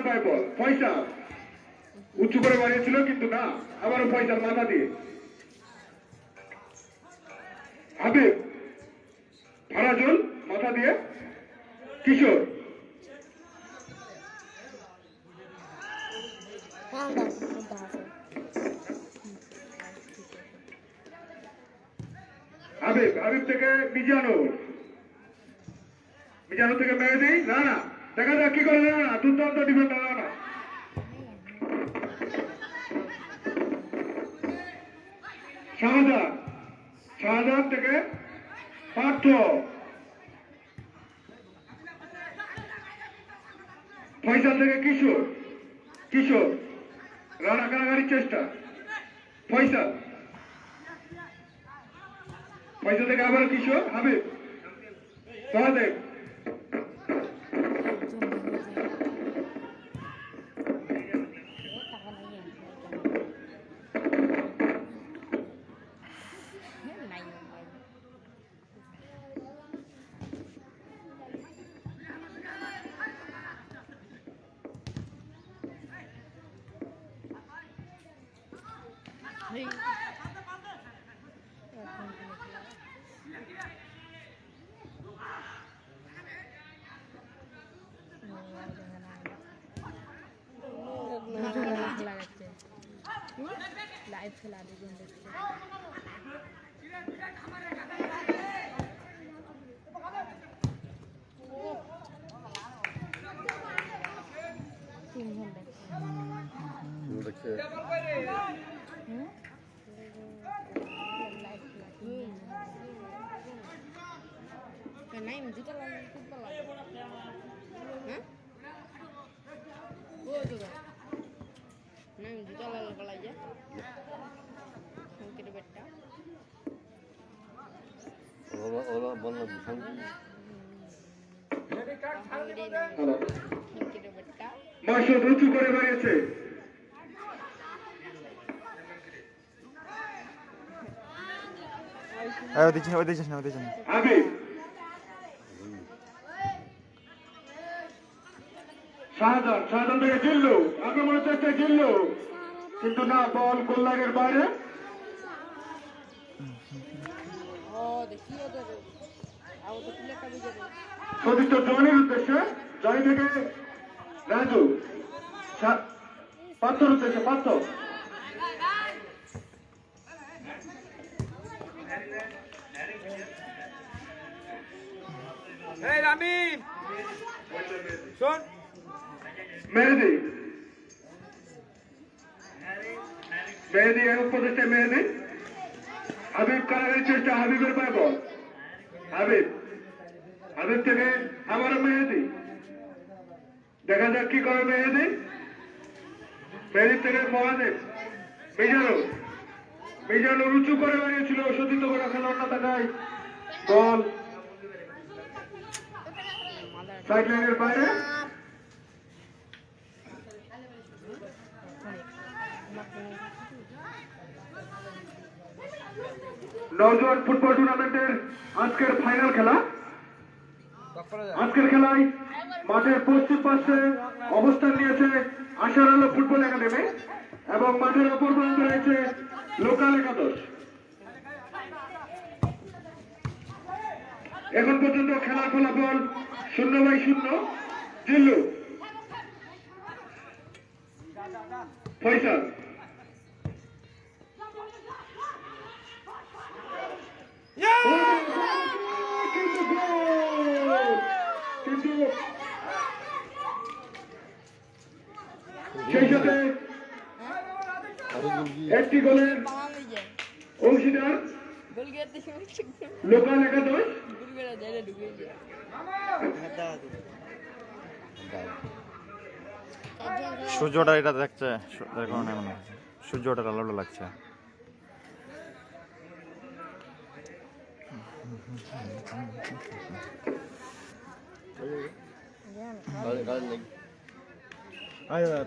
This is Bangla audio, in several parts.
পায় বল। ফয়সাল উঁচু করে বাড়িয়েছিল কিন্তু না, আবারও ফয়সাল মাথা দিয়ে। হাবিব ফারাজুল মাথা দিয়ে, কিশোর হাবিব, হাবিব থেকে মিজানুর, মিজানুর থেকে মেহেদি, না না দেখা যাক কি করে, না না দুর্দান্ত ডিফেন্ডার, না না শাহজাহান, শাহজাহান থেকে পার্থ, ফয়সাল থেকে কিশোর, কিশোর রানা কারাগারির চেষ্টা, ফয়সাল, ফয়সাল থেকে আবার কিশোর, হাবিব, সহদেব, লাইভ খেলা দেখুন দেখতে नहीं जूता लाने फुटबॉल हैं वो जगह नहीं जूता लाने वाला है उनके बेटा ওরা বললো उनके बेटा মাসুদ উঁচু করে বাড়িয়েছে, ওই দিচ্ছিস না হাবিব, শাহজাহান, শাহজাহান থেকে জিল্লু, আক্রমণের চেষ্টা জিল্লু কিন্তু না, বল গোললাইনের বাইরে। ओ देखिए उधर आओ तो प्ले कभी जब সতীর্থ জয়নের উদ্দেশ্যে, জয় থেকে রাজু, পাথর উদ্দেশ্যে পাথর, এই রামিম শোন মেহেদি, মেহেদি এর উপদেশে মেহেদি, হাবিব কারাগারের চেষ্টা, হাবিবের পায় বল, হাবিব, হাবিব থেকে আবারও মেহেদি, দেখা যাক কি করে মেহেদি, মেহেদি থেকে মহাদেব, মিজানুর, মিজানুর উঁচু করে বাড়িয়েছিল, সতীর্থ করা খেলোয়াড় না থাকায় বল সাইড লাইনের বাইরে। নওজোয়ান ফুটবল টুর্নামেন্টের আজকের ফাইনাল খেলা। আজকের খেলায় মাঠের পশ্চিম পাশে অবস্থান নিয়েছে আশার আলো ফুটবল একাডেমি এবং মাঠের অপর প্রান্তে রয়েছে লোকাল একাদশ। এখন পর্যন্ত খেলার ফলাফল 0-0। জিল্লু, ফয়সাল, কিন্তু সেই সাথে একটি গোলের অংশীদার गोल गया तो লোকাল একাদশ। गोल गया जाने डूबे गया সূর্যটা এটা দেখছে, এর কারণে মনে হচ্ছে সূর্যটা আলো আলো লাগছে।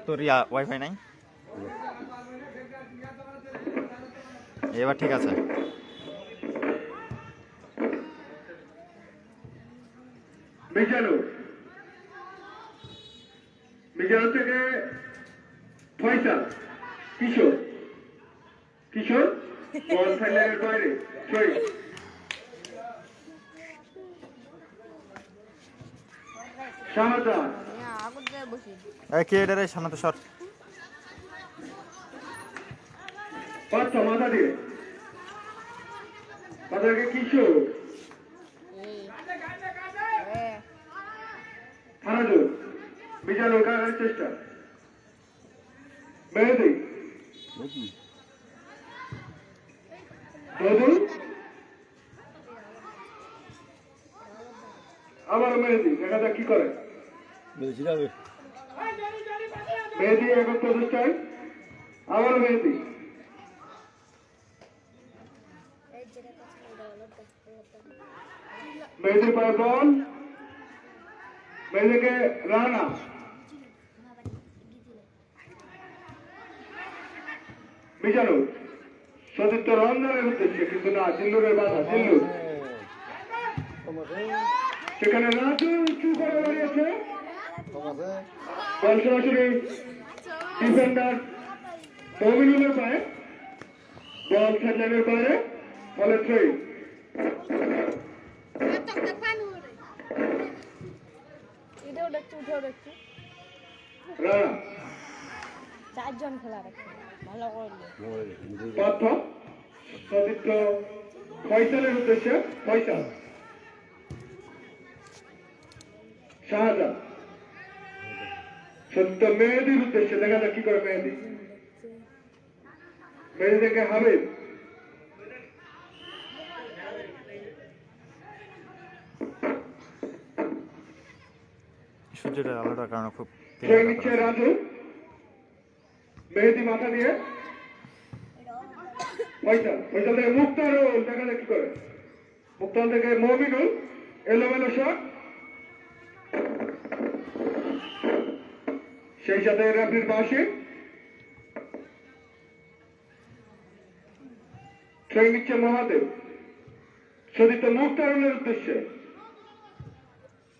তোর ওয়াইফাই নাই? এবার ঠিক আছে। মিজানুর মিজানুর থেকে ফয়সাল কিশোর কিশোর বল ফাইনালের বাইরে ছয় শাহজাহান আগুন দিয়ে বসি কে এটা রে সামনে তো সর পাঁচ মাথা দিয়ে মাথা থেকে কিশোর ফারাজুল মিজানুর কারার চেষ্টা মেহেদি দদুল আবার মেহেদি দেখা যাক কি করে বেশি যাবে মেহেদি একক প্রচেষ্টায় আবার মেহেদি মেহেদির পায়ে বল মেহেদিকে রানা মিজানুর সতীর্থ রঞ্জনের উদ্দেশ্যে কিন্তু না জিল্লুরের বাধা জিল্লুর সেখানে রাজু উঁচু করে দাঁড়িয়েছে বল সরাসরি ডিফেন্ডার মমিনুলের পায়ে বল সেটলাইনের বাইরে ফলে থ্রি এটাও দেখছি উঠেও দেখছি রানা চারজন খেলা রাখছে ভালো করলে পার্থ সতীর্থ ফয়সালের উদ্দেশ্যে ফয়সাল শাহজাহান সত্য মেহেদির উদ্দেশ্যে দেখা যাক কি করে মেহেদি মেহেদি থেকে হাবিব সূর্যের আলোটার কারণে খুব ট্রেন নিচ্ছে রাজু মেহেদি মাথা দিয়ে ফয়সাল ফয়সাল থেকে মুক্তারুল দেখা যাক কি করে মুক্তাল থেকে মমিনুল এলোমেলো শট সেই সাথে রেফারির পাশে ট্রেন নিচ্ছে মহাদেব সতীর্থ মুক্তারুলের উদ্দেশ্যে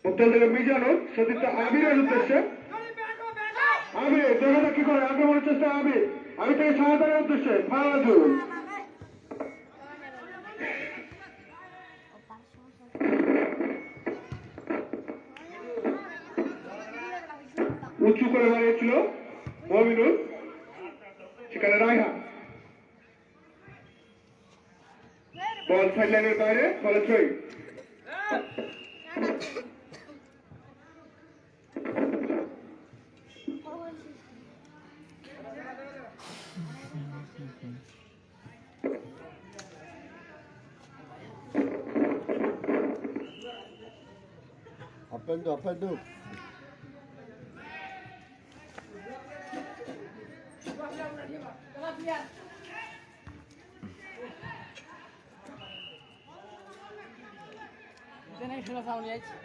মুক্তাল থেকে মিজানুর সতীর্থ আবিরের উদ্দেশ্যে আবির দেখা যাক কি করে আক্রমণের চেষ্টা আবির আমি থেকে শাহজাহানের উদ্দেশ্যে ফারাজুল উঁচু করে বাড়িয়েছিল মমিনুল সেখানে রায়হান বল সাইড লাইনের বাইরে ফলে ছয় Up and up. international foul যাচ্ছে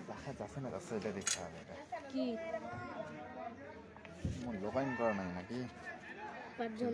দেখা যাচ্ছে না যাচ্ছে এটা দেখতে হবে কি লোকাইন করা নাই নাকি পাঁচজন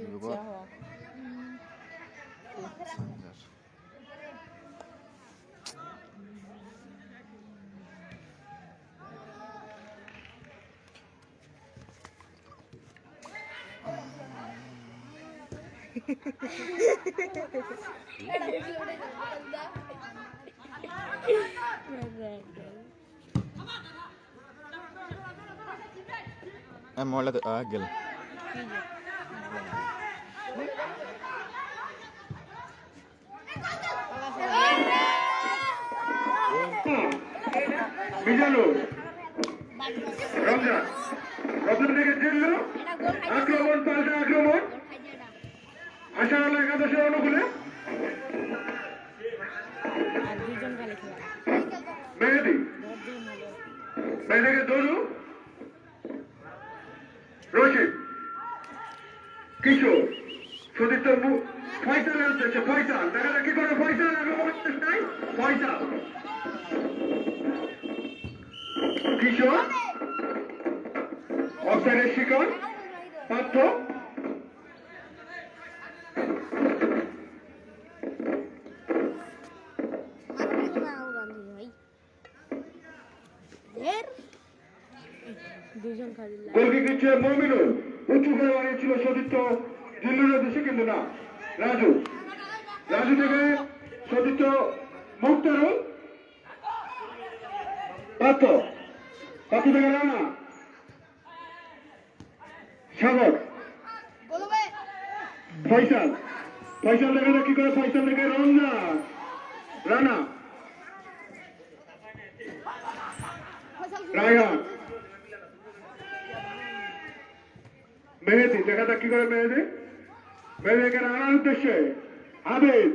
মহিলা গেল মিজানুর রমজান রমজান থেকে জিল্লু আক্রমণ পাল্টা আক্রমণ আশা হলো একাদশের অনুকূলে আর দুজন খালি খেলা মেহেদি মেহেদিকে দরু রশিদ কিশোর সতীর্থ ফয়সালের উদ্দেশ্যে ফয়সাল দেখা যাক কি করে ফয়সাল আক্রমণের চেষ্টায় ফয়সাল কিশোর অফসাইডের শিকার পার্থ দুজন খালি গোলকি দিচ্ছে মমিনুল উঁচু করে বানিয়েছিল সতীর্থ দিল্লির দেশে কিন্তু না রাজু রাজু থেকে সতীর্থ মুক্তারুল পার্থ পার্থ থেকে রানা সাগর ফয়সাল ফয়সাল দেখা কি করে ফয়সাল থেকে রমজান রানা রায়হান মেহেদি দেখা যাক কি করে মেহেদি মেহেদিকে রানার উদ্দেশ্যে আবিদ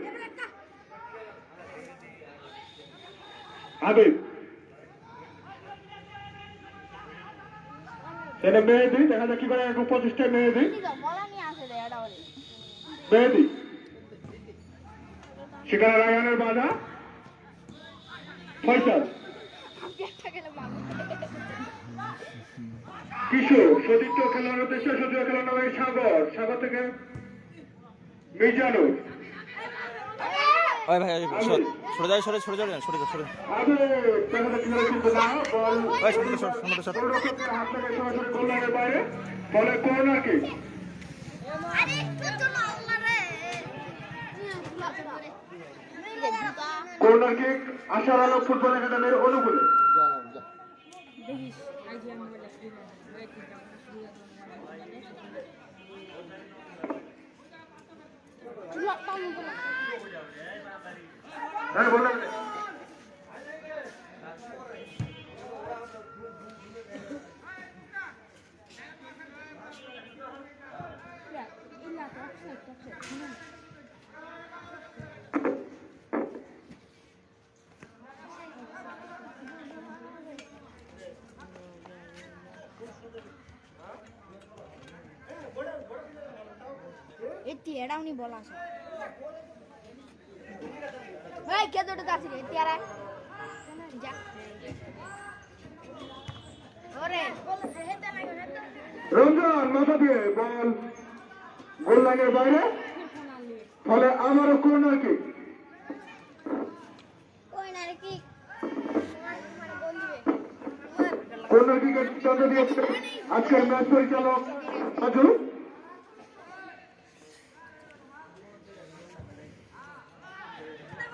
আবিদ সেটা মেহেদি দেখা যাক কি করে 25টায় মেহেদি মেহেদি সেখানে রায়হানের বাধা ফয়সাল কিশোর সতীর্থ খেলার উদ্দেশ্যে সতীর্থ খেলার নামে সাগর সাগর থেকে মিজানুর ওই ভাই সরে যাও সরে যাও আগে দেখা যাচ্ছে কিন্তু না বল ওই সামনে সর গোলরক্ষকের হাত থেকে সরাসরি গোল লাইনের বাইরে ফলে কর্নার কিক কর্নার কিক আশার আলো ফুটবল একাডেমির অনুকূলে দেখিস আইজি আমি বলে হ্যাঁ বললাম এটি এড়াউনি বল আছে এই কে দুটো কাছে এটি আর যা ওরে রমজান মাথা দিয়ে বল গোল লাইনের বাইরে ফলে আমারও কর্নার কিক ওই না রে কি গোল দিবে কর্নার কিকের সিদ্ধান্ত দিয়েছে আজকের ম্যাচ পরিচালক রাজু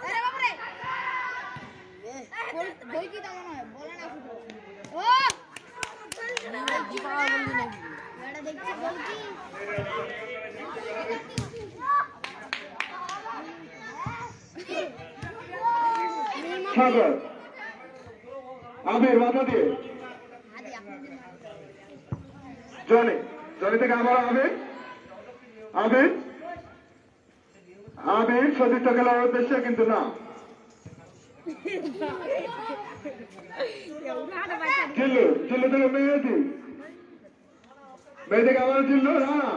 আরে বাপ রে গোল কি দাও না বলে না ফুটো ও এটা দেখছি গোল কি সাগর আবির মাথা দিয়ে জনি জনি থেকে আবার আবির আবির আবির সতীর্থ খেলার উদ্দেশ্যে কিন্তু না জিল্লু জিল্লু থেকে মেহেদি মেহেদিকে আবার জিল্লু রানা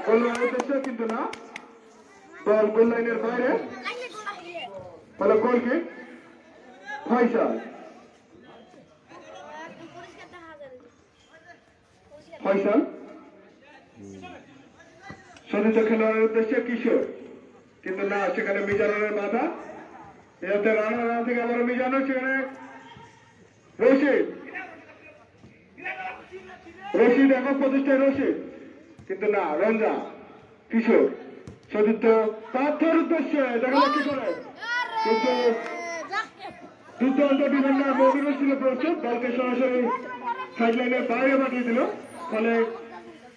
গোল লাইনের উদ্দেশ্যে কিন্তু না বল গোল লাইনের বাইরে ফলে গোল কি ফয়সাল ফয়সাল সতীর্থ খেলোয়াড়ের উদ্দেশ্যে কিশোর কিন্তু না সেখানে মিজানুরের বাধা এতে রানা রানা থেকে আবার মিজানুর সেখানে রশিদ রশিদ একক প্রতিষ্ঠায় রশিদ কিন্তু না রঞ্জা কিশোর সতীর্থ পার্থর উদ্দেশ্যে দেখা যাচ্ছে করে কিন্তু দুর্দান্ত ডিফেন্ডার মমিনুল ছিল প্রস্তুত দলকে সরাসরি সাইডলাইনের বাইরে পাঠিয়ে দিল ফলে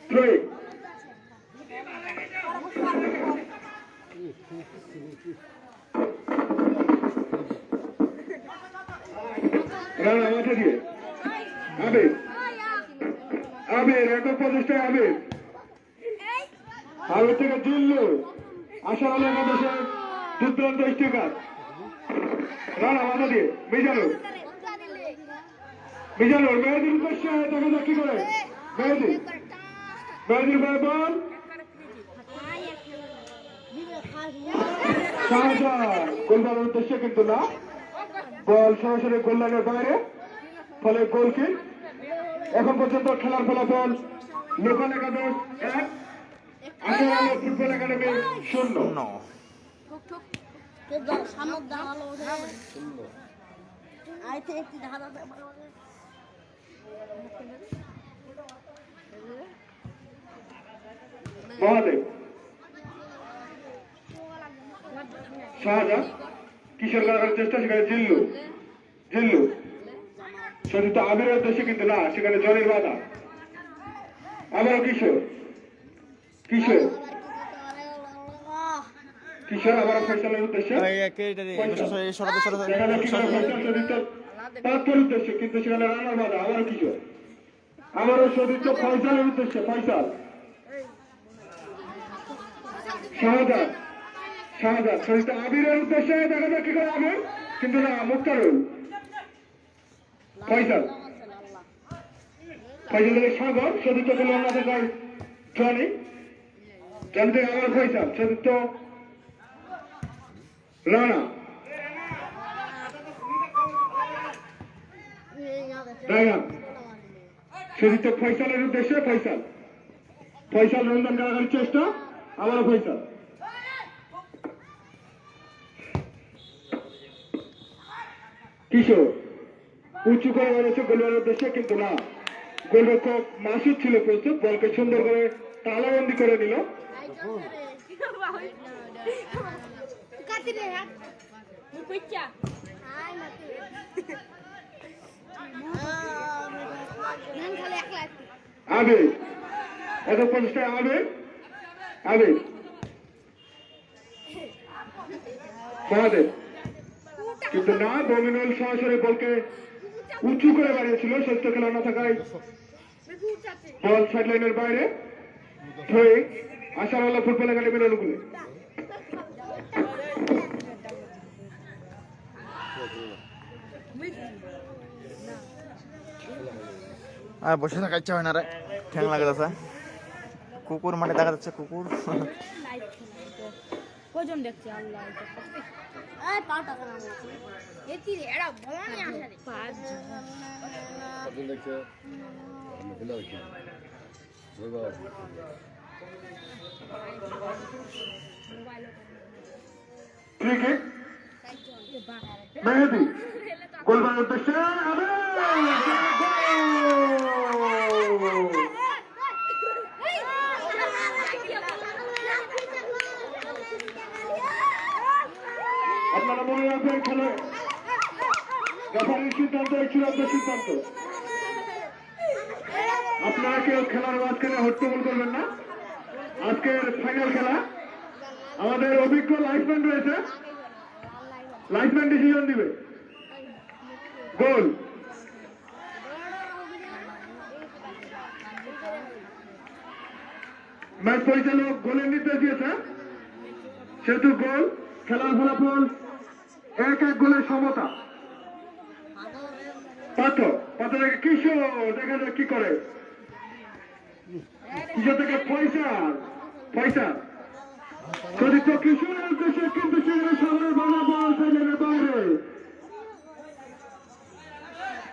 থ্রোয়িং রানা মাঠে দিয়ে আবির আবির একক প্রচেষ্টায় আবির আবির থেকে জিল্লু আশা আলো একাদশের দুর্দান্ত স্টিকার রানা মাথা দিয়ে মিজানুর মিজানুর মেহেদির উদ্দেশ্যে দেখা যাক কি করে মেহেদি মেহেদির বল শাহজাহান গোলদারের উদ্দেশ্যে কিন্তু না বল সরাসরি গোল লাইনের বাইরে ফলে গোল কিক। এখন পর্যন্ত খেলার ফলাফল লোকাল একাদশ 1, আশার আলো ফুটবল একাডেমি 0। ন ঠুক ঠুক সামনে দাঁড়ালো আইতে একটি দাঁড়াতে মহাদেব, শাহজাদ, কিশোর করার চেষ্টা, সেখানে জিল্লু সতীর্থ আবিরের উদ্দেশ্যে কিন্তু না, সেখানে জলের বাধা। আবারও কিশোর আবারও ফয়সালের উদ্দেশ্যে, সেখানে কিশোর ফয়সাল সতীর্থ পাত্রের উদ্দেশ্যে, কিন্তু সেখানে রানার বাধা। আবারও কিশোর, আবারও সতীর্থ ফয়সালের উদ্দেশ্যে, ফয়সাল, শাহজাদ সতীর্থ আবিরের উদ্দেশ্যে, দেখা যাক কি করে আবির, কিন্তু না, মুক্তারুল, ফয়সাল থেকে সাগর, সতীর্থ পেল অন্য থেকে জনি থেকে আবার ফয়সাল, সতীর্থ রানা, রায়হান সতীর্থ ফয়সালের উদ্দেশ্যে, ফয়সাল রঞ্জন কারাগারের চেষ্টা, আবারও ফয়সাল, কিশোর উঁচু করে বেড়েছে গোলওয়ার উদ্দেশ্যে, কিন্তু না, গোলরক্ষক মাসুদ ছিল প্রস্তুত, বলকে সুন্দর করে তালাবন্দি করে নিল। আবির, এখন প্রচেষ্টায় আবির মহাদেব, কিন্তু না, ডমিনুল সরাসরি বলকে উঁচু করে বাড়িয়েছিল, সত্য খেলা না থাকায় বল সাইড লাইনের বাইরে, ধরে আশার আল্লাহ ফুটবল একাডেমির অনুকূলে। আর বসে থাকা ইচ্ছা হয় না রে, ঠ্যাং লাগে যাচ্ছে। কুকুর মানে দেখা যাচ্ছে কুকুর। কজন দেখছে আল্লাহ দেখছে খেলা হচ্ছে মেহেদি গোলবার উদ্দেশ্যে, আপনারা মনে রাখবেন, খেলে রেফারির সিদ্ধান্ত চূড়ান্ত সিদ্ধান্ত। আপনারা কেউ খেলার মাঝখানে হট্টগোল করবেন না। আজকের ফাইনাল খেলা, আমাদের অভিজ্ঞ লাইফম্যান রয়েছে, লাইফম্যান ডিসিশন দিবে। গোল ম্যাচ পরিচালক গোলের নির্দেশ দিয়েছে, সেহেতু গোল। খেলার ফলাফল 1-1 গোলের সমতা। পাত্র থেকে কিশোর, দেখা যাক কি করে। কিশোর থেকে ফয়সাল সতীর্থ কিশোরের উদ্দেশ্যে, কিন্তু সেখানে শহরের বাধা, বল সাইডের বাইরে।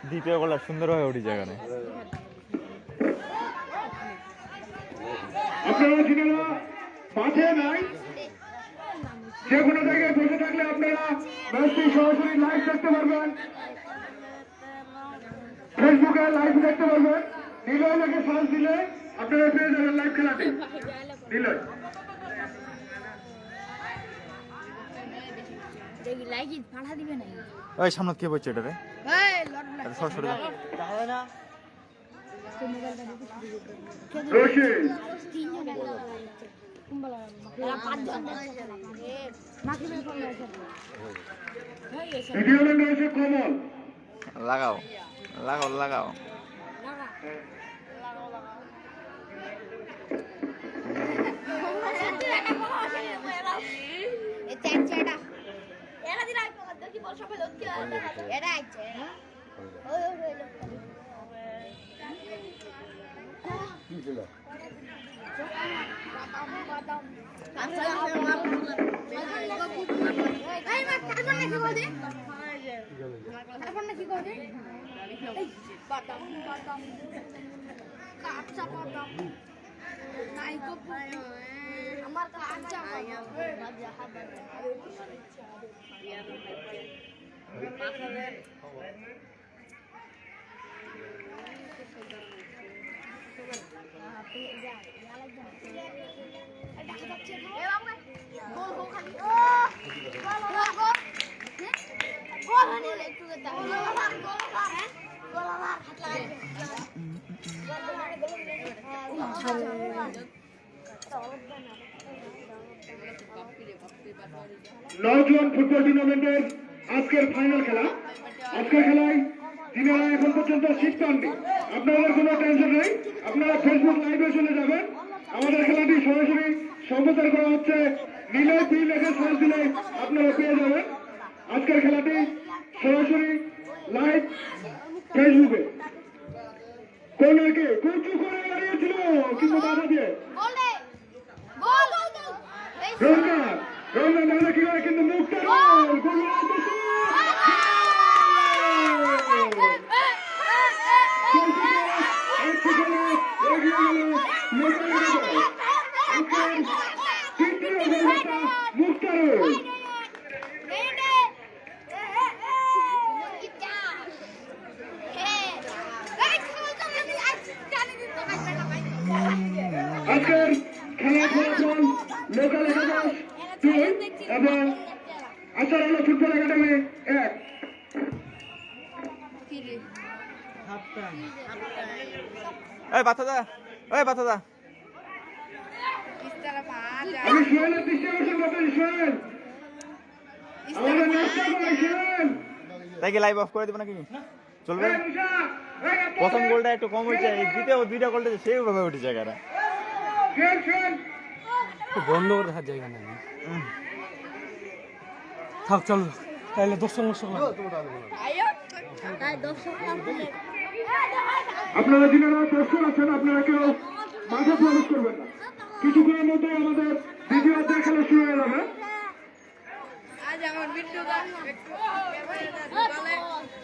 দ্বিতীয় গোলা সুন্দর হয়ে উঠি জায়গায়। আপনারা যিনারা মাঠে নাই, যে কোনো জায়গায় বসে থাকলে আপনারা ম্যাচটি সরাসরি লাইভ দেখতে পারবেন, ফেসবুকে লাইভ দেখতে পারবেন। নিলয় লেগে সার্চ দিলে আপনারা পেয়ে যাবেন লাইভ খেলাটি। নিলয় ওই সামনে কে বলছে এটা রে? সরাসরি রশিদ, ভিডিও লেন রয়েছে কমল, লাগাও। বাদাম বাদাম কাঁচা বাদাম নাই গো আমার কাঁচা বাদাম ভাজা হাবা নওজোয়ান ফুটবল টুর্নামেন্টের আজকের ফাইনাল খেলা। আজকের খেলায় যিনারা এখন পর্যন্ত সিট পাননি, আপনাদের কোনো টেনশন নেই, আপনারা ফেসবুক লাইভে চলে যাবেন। আমাদের খেলাটি সরাসরি সম্প্রচার করা হচ্ছে, নীলে পি লেখে সার্চ দিলে আপনারা পেয়ে যাবেন আজকের খেলাটি সরাসরি লাইভ ফেসবুকে। কোনাকে কুচু করে দাঁড়িয়েছিল কিন্তু বাধা দিয়ে রমজান দেখা কি করে কিন্তু মুখটা আজকের খেলা ফলাফল লোকাল একাদশ 2 এবং আসার আলো ফুটবল একাডেমি 1। ওই বাচ্চাদা, ওই বাচ্চাদা, আমি সোহেলের দৃষ্টি আকর্ষণ করতেছি। সোহেল আমাদের নাচটা করে সোহেল। তাই কি লাইভ অফ করে দেবো নাকি? চলবে? প্রথম গোলটা একটু কম হয়েছে, দ্বিতীয় 2টা গোলটা সেইভাবে উঠেছে জায়গাটা। বন্ধ করে হাত জায়গা নেই থাক চল তাহলে দর্শক আপনারা যিনারা দর্শক আছেন আপনারা কেউ মাঠে প্রবেশ করবেন না, কিছুক্ষণের মধ্যে আমাদের দ্বিতীয় অধ্যায় খেলা শুরু হয়ে যাবে।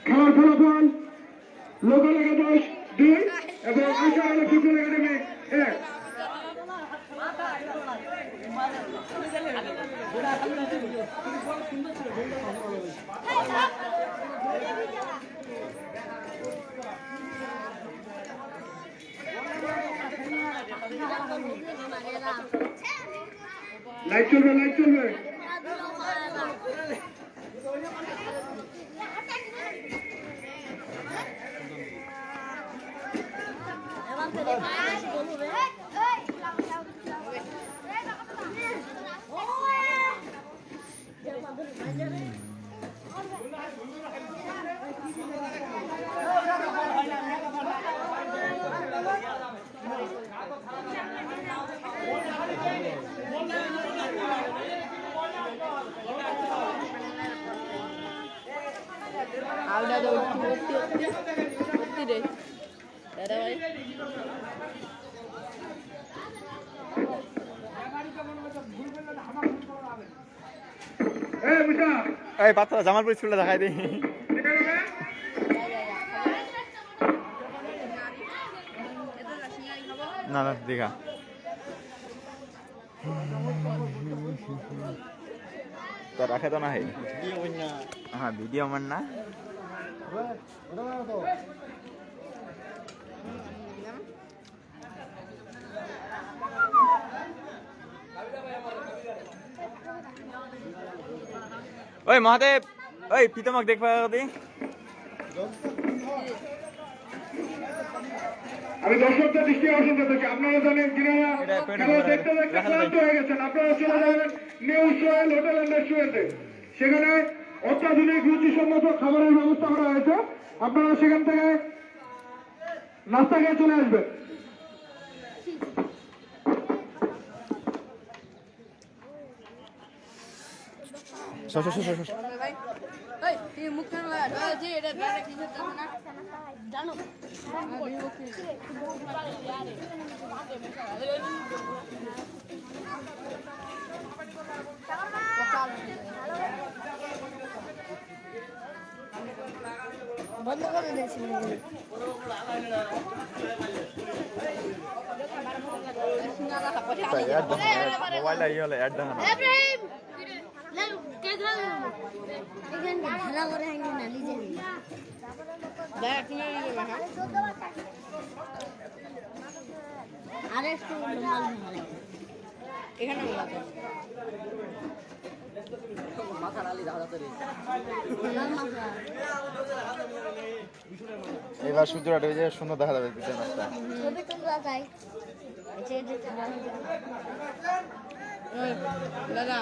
খেলার ফলাফল লোকাল একাদশ 2 এবং আসার আলো ফুটবল একাডেমি 1। লাইট চলবে, লাইট চলবে। এই বাচ্চারা জামালপুর স্কুলটা দেখাই দিই। না না দীঘা তো রাখে তো না। হ্যাঁ ভিডিও মান না ওই মহাদেব, ওই পিতামাক দেখবা দি। আমি দর্শকদের দৃষ্টি আকর্ষণ করতেছি, আপনারা জানেন যিনারা খেলা দেখতে দেখতে ক্লান্ত হয়ে গেছেন, আপনারা চলে যাবেন নিউ সোহেল হোটেল এন্ড রেস্টুরেন্টে। সেখানে অত্যাধুনিক রুচিসম্মত খাবারের ব্যবস্থা করা হয়েছে, আপনারা সেখান থেকে নাস্তা খেয়ে চলে আসবেন। জানো বন্ধ করে দিয়েছি মোবাইলটা ইয়ে হলে অ্যাড দেখানো ইব্রাহিম লে কে ধরে এখানে ভালো করে হ্যাঙ্গি না লিজে দেখ তুমি হ্যাঁ আরে একটু মাল ভালো এখানে লাগবে এবার সূর্যটা ডুবে যায় সুন্দর দেখা যাবে পিছনে রাস্তা ছবি তুলবা যাই এই যে ওই দাদা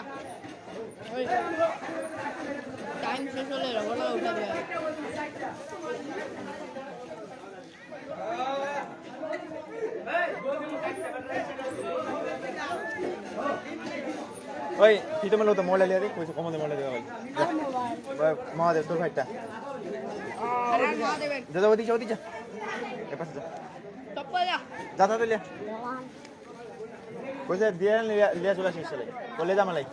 ওই টাইম শেষ হলে রওনা উঠাবে ওই ফিতে মেলো তো মোবাইল লিয়ে দে কইছো কমনে মোবাইল দেওয়া ভাই ভাই মহাদেব তোর ভাইটা আরে মহাদেব যা যা ওদি যা এ পাশে যা টপ্পা যা যা তো লিয়া কইছে দিয়ে লিয়া চলে আসিস চলে বলে যা মালাই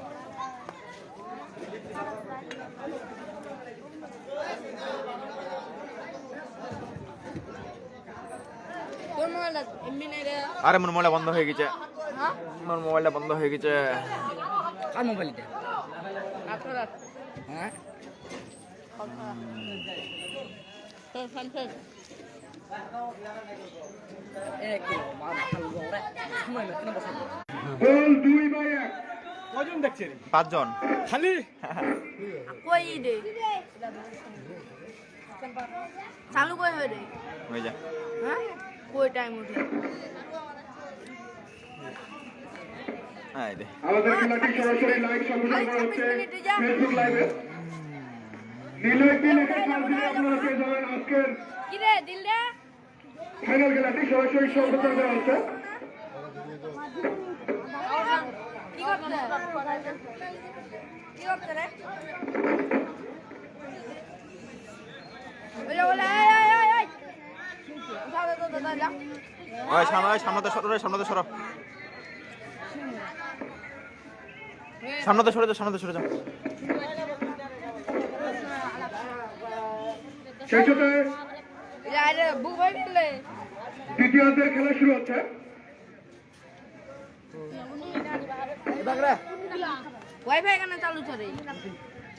তোর মোবাইলটা এমনি নাই রে আরে মোর মোবাইলটা বন্ধ হয়ে গেছে হ্যাঁ মোর মোবাইলটা বন্ধ হয়ে গেছে কার মোবাইলটা আচ্ছা রাখ হ্যাঁ তোর ফ্যান গোল 2-1 কজন দেখছে রে 5 জন খালি কই দে চালু কই হবে রে ওই যা হ্যাঁ কই টাইম উঠে আই দে আমাদের খেলাটি সরাসরি লাইভ সম্প্রচার করা হচ্ছে ফেসবুক লাইভে নীলয় লেখা কাজ দিয়ে আপনারা পেয়ে যাবেন আজকের কি রে দিল রে ফাইনাল খেলাটি সরাসরি সম্প্রচার করা হচ্ছে কি করতে কি করতে রে ওলে ওলে এই উঠা দে তো দাদা যা ওই সামনে তো সরো সামনে তো সরো সামনে তো সরে যাও সেই সাথে যাই রে বুক হয়ে গেলে দ্বিতীয়ার্ধের খেলা শুরু হচ্ছে ওয়াইফাই কেন চালু করে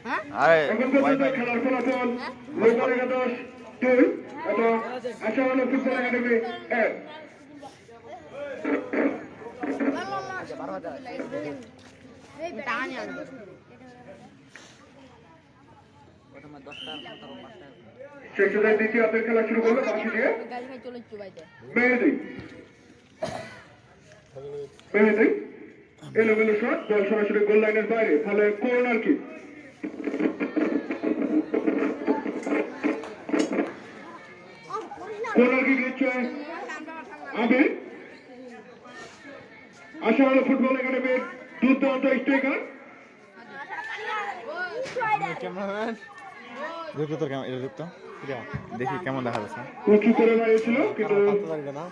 হ্যাঁ আরে এখন পর্যন্ত খেলার ফলাফল লোকাল একাদশ 2 এবং আশাবাদ ফুটবল একাডেমি 1 টানি আনবে সেই সাথে দ্বিতীয়ার্ধের খেলা শুরু করবে বাসি দিয়ে গাড়ি ভাই চলে চুবাইতে মেহেদি এলোমেলো শট বল সরাসরি গোল লাইনের বাইরে ফলে কর্নার কিক কর্নার কিক নিচ্ছে আবির আশাবাদ ফুটবল একাডেমির দুর্দান্ত স্ট্রাইকার ক্যামেরাম্যান দেখো তোর ক্যামেরা এটা দেখতো দেখি কেমন দেখা যাচ্ছে উঁচু করে দাঁড়িয়েছিল কিন্তু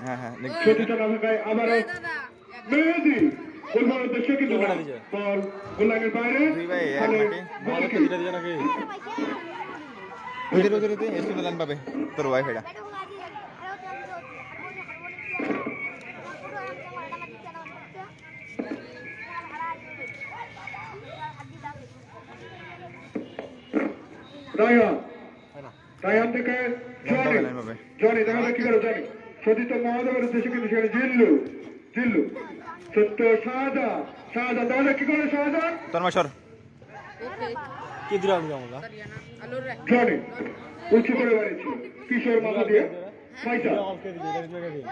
হ্যাঁ হ্যাঁ সেটিটা না থাকায় আবারও মেহেদি গোলবার উদ্দেশ্যে কিন্তু বল গোল লাইনের বাইরে দুই ভাই এক ফলে নাকি গোল কিক। ওই এসে লাইন পাবে তোর ওয়াইফাইটা রায়হান থেকে জনি লাইন পাবে জনি দেখা যাক কি করে জনি সতীর্থ মহাদেবের উদ্দেশ্যে কিন্তু সেখানে জিল্লু সত্য শাহাদা দেখা যাক কি করে শাহাদা তোর মাসর কি দিলাম আমরা আলুর রে জনি উঁচু করে বাড়িয়েছিল কিশোর মাথা দিয়ে পয়সা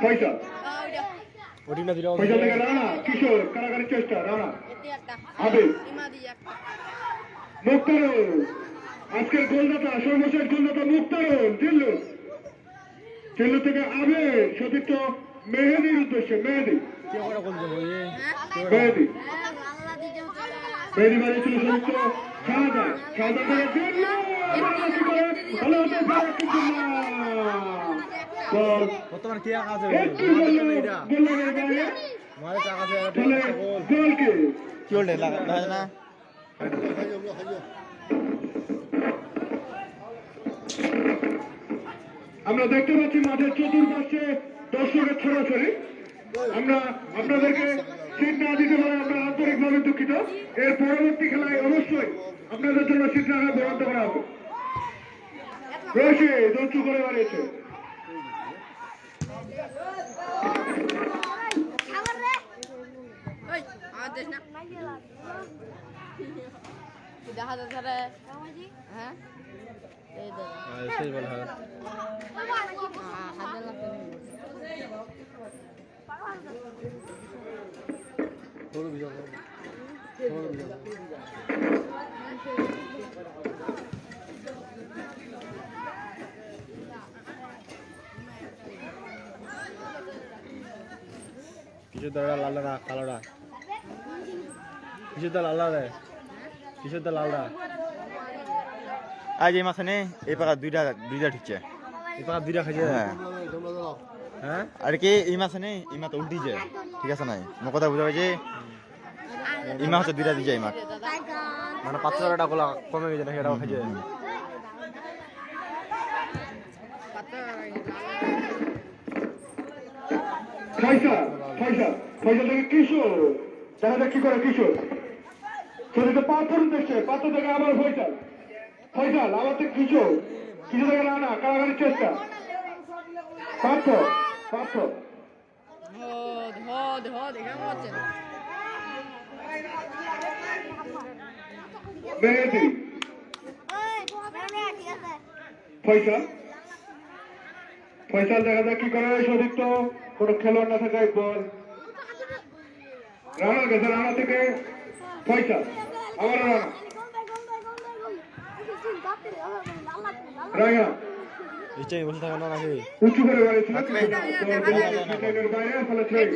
ওইটা ওটি না দিলাম পয়সা থেকে রানা কিশোর কারাগারের চেষ্টা রানা এতে একটা আবির ইমা দি একটা মুক্তারুল আজকের গোলদাতা সর্বশেষ গোলদাতা মুক্তারুল জিল্লু থেকে আবির সতীর্থ মেহেদির উদ্দেশ্যে মেহেদি মেহেদি বাড়িয়েছিল সতীর্থ শাহাদা থেকে জিল্লু ভালো হতে পারে কিন্তু না। বল বর্তমান কি আছে একটু গোল লাইনের বাইরে মারে টাকা আছে ফলে গোলকে কি বললে লাগা না আমরা দেখতে পাচ্ছি মাঠের চতুর্পাশে দর্শকের ছড়াছড়ি। আমরা আপনাদেরকে সিট না দিতে পারে আমরা আন্তরিকভাবে দুঃখিত। এর পরবর্তী খেলায় অবশ্যই আপনাদের জন্য সিট রাখা বরাদ্দ করা হবে। রয়েছে দঞ্চু করে বাড়িয়েছে। ওই আর দেখ না দেখা যাচ্ছে রে হ্যাঁ এই দে সেই বল হয় হাতে লাগতে থোড়ো বিজয় কিছু দড়া লালরা কালোরা কিছু দা লালরা রে কিছু দা লালরা আজ এই মাসে নেই এই পাকা দুইটা ঠিকছে এবার দুইটা খাইছে হ্যাঁ হ্যাঁ আর কি এই মাসে নেই এই মাস উল্টি যায় ঠিক আছে নাই ମୋ କଥା বুঝা পাইছে এই মাস হচ্ছে দুইটা দিয়ে যায় মাস মানে 500 টাকা গুলা কমে গেছে না সেটাও খাইছে ফয়সাল থেকে কিশোর দেখা যাক কি করে কিশোর শরীরে পাথর উঠেছে পাথর থেকে আবার ফয়সাল আবার থেকে কিশোর থেকে রানা কারাগারের চেষ্টা পাথর কেমন হচ্ছে মেহেদি ফয়সাল দেখা যাক কি করে সদীপ্ত কোন খেলোয়াড় না থাকায় বল রানা গেছে রানা থেকে ফয়সাল আবার রানা রায়না ইচ্ছা বসে থাকা না নাকি উঁচু করে বাড়িয়েছিল বাইরে ফলে ছয়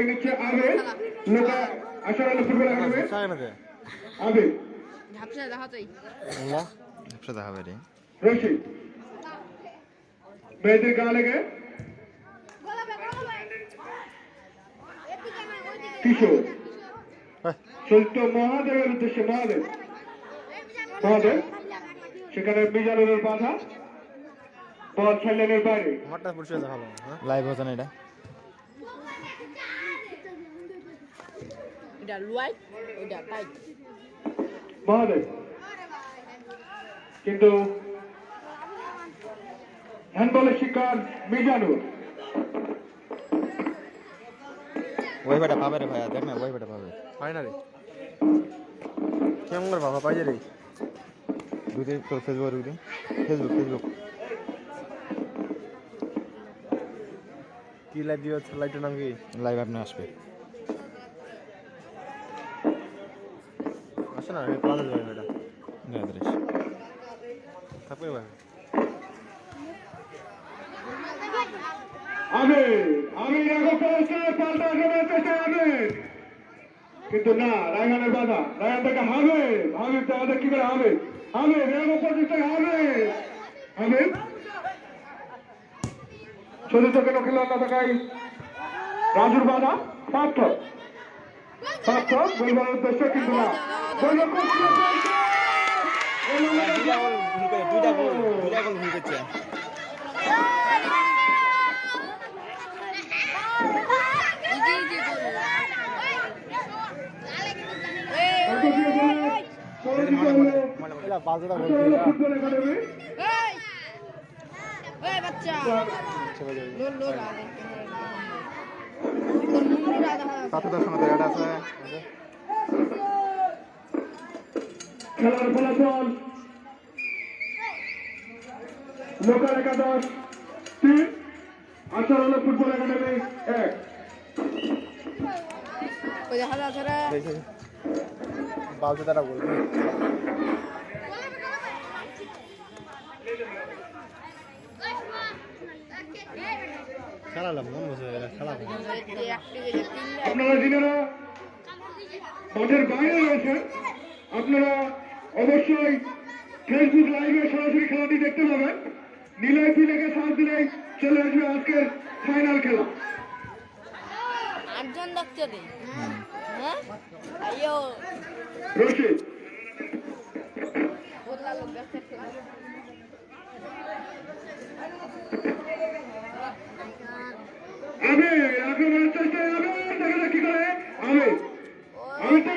নিচ্ছে আবে লোকা আশার আলো ফুটবল আগাবে সাগে নাকি আবে ঝাপসা দেখাতেই আল্লাহ ব্যবসা দেখা হবে রে রশিদ মেয়েদের গা লেগে কিশোর চলিত মহাদেবের উদ্দেশ্যে মহাদেব সেখানে মিজানুরের বাধা বল ছাইলেনের বাইরে আমারটা পরিচয় দেখালো হ্যাঁ লাইভ হচ্ছে না এটা এটা লুয়াই ওইটা টাইট মহাদেব কিন্তু হ্যান্ডবলের শিকার মিজানুর ওই বেটা পাবে রে ভাইয়া দেখ না ওই বেটা পাবে ফাইনালি কেমন করে বাবা পাইছে রে দুইতে তোর ফেসবুক কি লাইভ দিও লাইভটার নাম কি লাইভ আপনি আসবে আসে না প্লাজা যাবে এটা না আদরেশ থাকবে ভাই আমি পাল্টা কিন্তু না রায়হানের বাধা রায়হান থেকে হাবিব আমাদের কি করে হাবিব চতুর্থ কেন খেলোয়াড় না থাকায় রাজুর বাধা পার্থ বলবার উদ্দেশ্য কিন্তু না দুইটা গোল ভুল করছে বাজুটা ফুটবল একাডেমি ওই বাচ্চা লোল লোল আগে তোর মুন্ডুর আধা পাথর সঙ্গে এটা আছে খেলার ফলাফল লোকাল একাদশ 3 আশার আলো ফুটবল একাডেমি 1 ওই দেখা যাচ্ছে রে বাজুটা বলবি খেলালাম মন বসে খেলা আপনারা যিনারা মাঠের বাইরে রয়েছেন আপনারা অবশ্যই ফেসবুক লাইভে সরাসরি খেলাটি দেখতে পাবেন নীলাইপি লেগে সার্চ দিলেই চলে আসবে আজকের ফাইনাল খেলা আটজন দেখছে রে হ্যাঁ আইও রশিদ বদলা লোক দেখছে আমি আক্রমণের চেষ্টায় আমি দেখা যাক কি করে আমি তো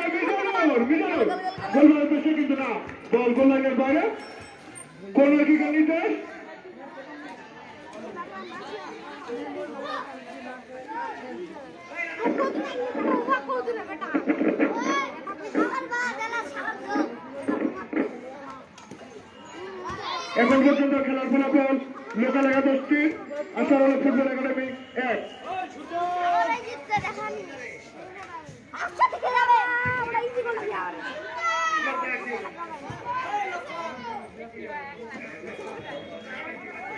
মিজানুর গোল মারার চেষ্টা কিন্তু না বল গোল লাইনের বাইরে কোন কিকার নির্দেশ এখন পর্যন্ত খেলার ফলাফল লোকাল 11টি আসার ফুটবল একাডেমি 1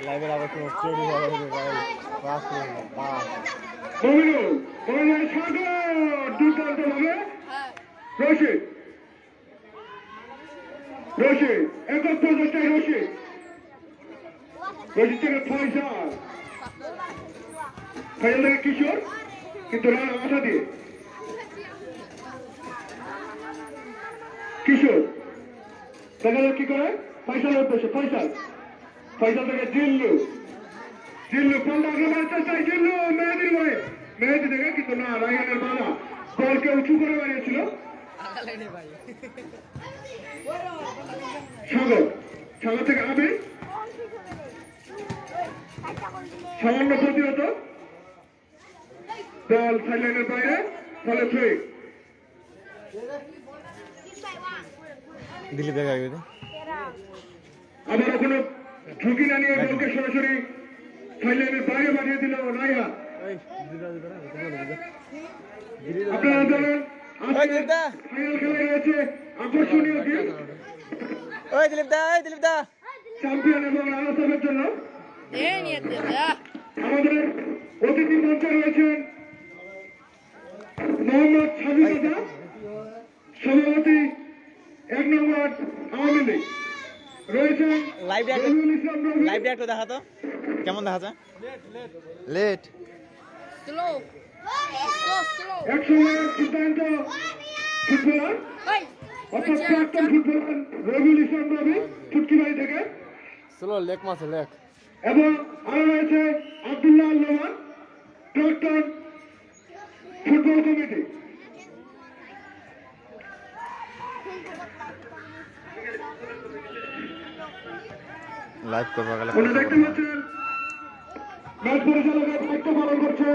লাইভের আবার কোনো স্টোরি হবে পাস মমিনুল স্বাগত দুর্দান্ত ভাবে রশিদ একক প্রচেষ্টায় রশিদ থেকে ফয়সাল থেকে কিশোর কিন্তু রানা মাথা দিয়ে কিশোর দেখা যাক কি করে ফয়সালের উদ্দেশ্যে ফয়সাল থেকে জিল্লু পাল্টা আক্রমণের চেষ্টায় জিল্লু মেহেদির বলে মেহেদি থেকে কিন্তু না রায়হানের বাধা বলকে উঁচু করে বানিয়েছিল সাগর থেকে আবির সামান্য প্রতিহত বল সাইডলাইনের বাইরে ফলে থ্রি দিল্লি দেখা আবার কোনো ঝুঁকি না নিয়ে বলকে সরাসরি সাইডলাইনের বাইরে পাঠিয়ে দিল রায়হান আপনারা জানেন ফাইনাল খেলায় রয়েছে আকর্ষণীয় দিন চ্যাম্পিয়ন এবং রানার্স আপের জন্য আমাদের অতিথি মঞ্চে রয়েছেন মোহাম্মদ সাবির রাজা সভাপতি 1 নং ওয়ার্ড আওয়ামী লীগ রয়েছেন রবিউল ইসলাম রবি লাইভটা একটু দেখা তো কেমন দেখা যায় লেট স্লো একসময়ের দুর্দান্ত ফুটবলার অর্থাৎ প্রাক্তন ফুটবলার রবিউল ইসলাম রবি ফুটকিবাড়ি থেকে চলো লেক মাছে লেক এবং আরো রয়েছে আব্দুল্লাহ আল্লামান প্রাক্তন ফুটবল কমিটি লাইভ করবা গেলে উনি দেখতে পাচ্ছেন ম্যাচ পরিচালকের দায়িত্ব পালন করছে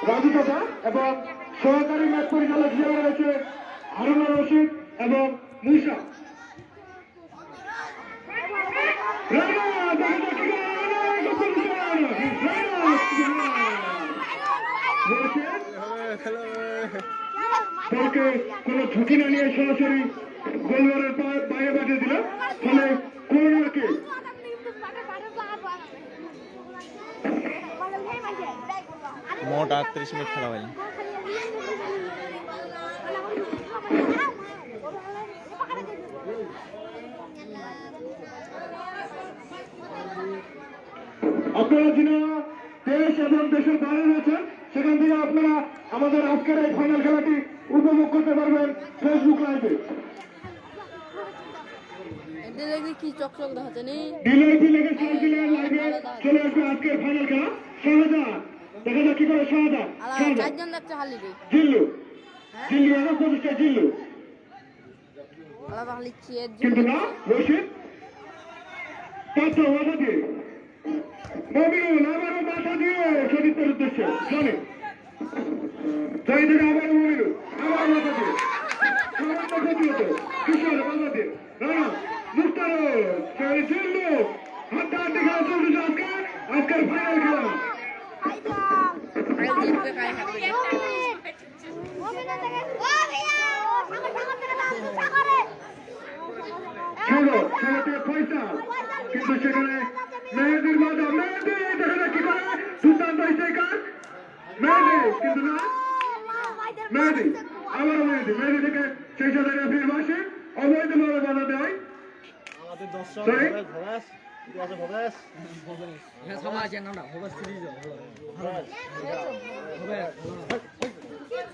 রাজু চাচা এবং সহকারী ম্যাচ পরিচালক হিসেবে রয়েছে হারুন রশিদ এবং মুসা দলকে কোনো ঝুঁকি না নিয়ে সরাসরি গোলওয়ারের বাইরে পাঠিয়ে দিল ফলে করোনাকে মোট 38 মিনিট খেলা হয়নি আপনারা যিনি দেশ এবং দেশের বাইরে রয়েছেন সেখান থেকে আপনারা আমাদের আজকের এই ফাইনাল খেলাটি উপভোগ করতে পারবেন ফেসবুক লাইভে দেখি কি চকচক দেখাচ্ছে নি ডিলাইভি লেগে সার্চ দিলে লাইভে চলে আসবে আজকের ফাইনাল খেলা শাহজাহান দেখা যাক কি করে শাহজাহান চারজন দেখছে হালি রে জিল্লু এখন প্রতিষ্ঠা জিল্লু আলাদা হালি চেয়ে কিন্তু না রশিদ পাত্র মাথা দিয়ে মমিনুল আবারও মাথা দিয়ে সতীর্থের উদ্দেশ্যে জানে জয় থেকে আবারও মমিনুল আবার মাথা দিয়ে সামান্য প্রতিহত কিশোর মাথা দিয়ে রানা মুক্তার জিল্লু হাড্ডাহাড্ডি খেলা চলতেছে আজকের ফাইনাল খেলা ফয়সাল কিন্তু সেখানে মেহেদির বাধা মেহেদি দেখা যাক কি করে দুর্দান্ত স্ট্রাইকার মেহেদি কিন্তু না মেহেদি আবারও মেহেদি থেকে সেই সাথে রেফারির পাশে অবৈধভাবে বাধা দেয়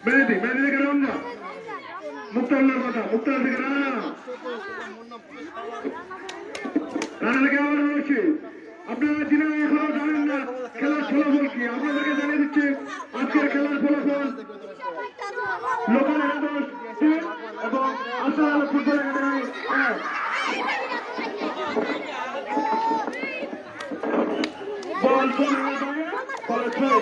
মেহেদি থেকে রমনা মুক্তার কথা মুক্তার থেকে রানা থেকে আবার রয়েছে আপনারা যিনি এখনো জানেন না খেলার ফলাফল কি, আপনাদেরকে জানিয়ে দিচ্ছি আজকের খেলার ফলাফল। লোকাল একাদশ 3 এবং আসার আলো ফুটবল একাডেমি 1। বল ফলে 6।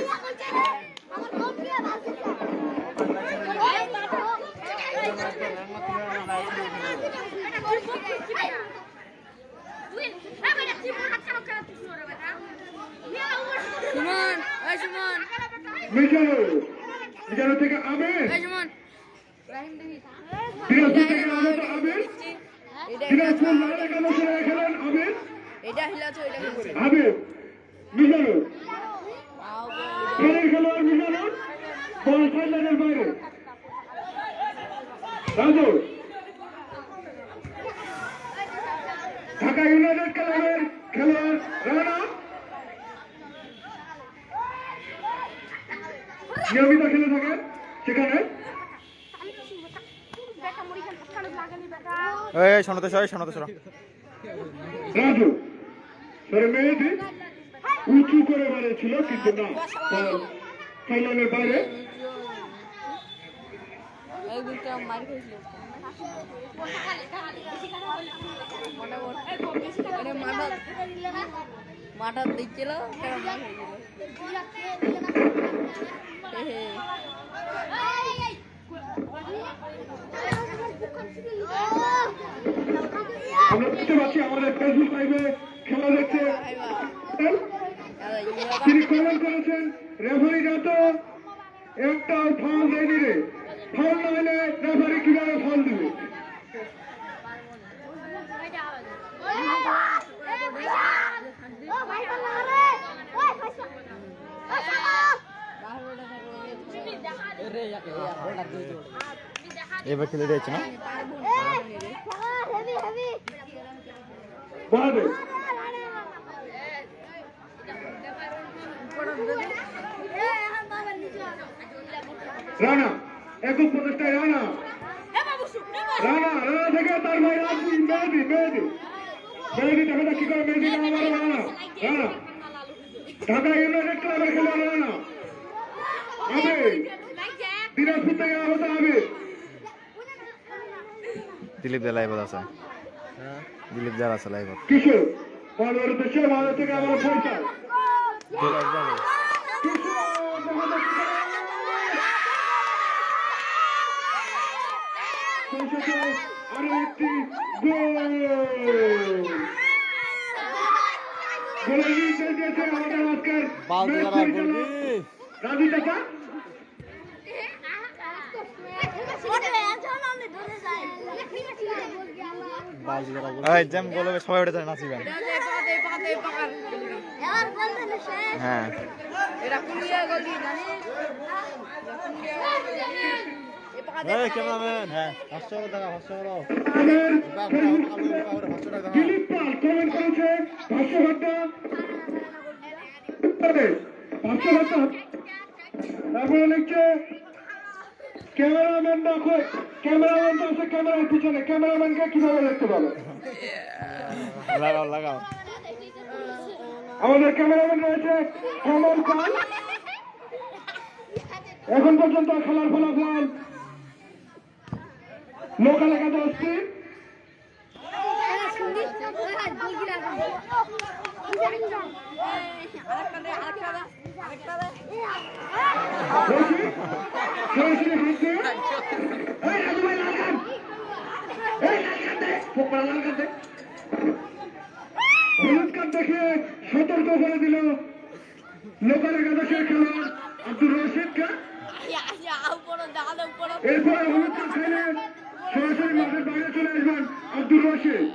সুমন, ওই সুমন, মিজানো থেকে আবেদ, ওই সুমন। দিনাজপুর থেকে আগত আবেদ, দিনাজপুর লাল একাদশের খেলেন আবেদ, এটা হিলাছো, এটা হিলাছো। আবেদ মিজানো খেলের খেলোয়াড় মিজানো, বল ফাইনালের বাইরে। রাজু ঢাকা ইউনাইটেড ক্লাবের খেলোয়াড় রানা নিয়মিত খেলে থাকেন সেখানে। এই শোনাতে সরো রাজু সরে মেহেদি উঁচু করে মারেছিল কিন্তু না, বল ফাইনালের বাইরে। একদিনটা মার খেয়েছিল। মাঠা দিচ্ছিল, মার আমরা দেখতে পাচ্ছি আমাদের ফেসবুক লাইভে খেলা দেখছে, তিনি কমেন্ট করেছেন রেফারি যত একটা ফাউল দেয়নি রে, ফাউল না হলে রেফারি কিভাবে ফাউল দিবে। এবার খেলে দিয়েছে না বাদে রানা একক প্রচেষ্টায় রানা থেকে তার ভাই মেহেদি দেখা যাক কি করে মেহেদি রানা ঢাকা ইউনাইটেড ক্লাবের খেলোয়াড় রানা আবেদ, দিনাজপুর থেকে আগত আবেদ। দিলীপ দা লাইভ আছে, দিলীপ দা আছে লাইভ। কিশোর বলের উদ্দেশ্যে ভারত থেকে আমার ফয়সাল আরো একটি গোলের নির্দেশ দিয়েছে আমাদের আজকের ম্যাচ পরিচালক রাজু চাচা। জ্যাম বলবে সবাই উঠে যায় নাচিবেন। হ্যাঁ ক্যামেরাম্যান, হ্যাঁ দিলীপ পাল কমেন্ট করেছে 500 ঘন্টা তারপরে লিখছে ক্যামেরাম্যান দেখো, ক্যামেরাম্যান তো আছে ক্যামেরার পিছনে, ক্যামেরাম্যানকে কিভাবে দেখতে পাবে। লাগাও আমাদের ক্যামেরাম্যান রয়েছে কমল পাল। এখন পর্যন্ত খেলার ফলাফল লোকাল একাদশ 3, হলুদ কার্ড দেখে সতর্ক করে দিল লোকাল একাদশের খেলোয়াড় আব্দুর রশিদকে। এরপরে হলুদ কার্ড খেলে সরাসরি মাঠের বাইরে চলে আসবেন আব্দুর রশিদ।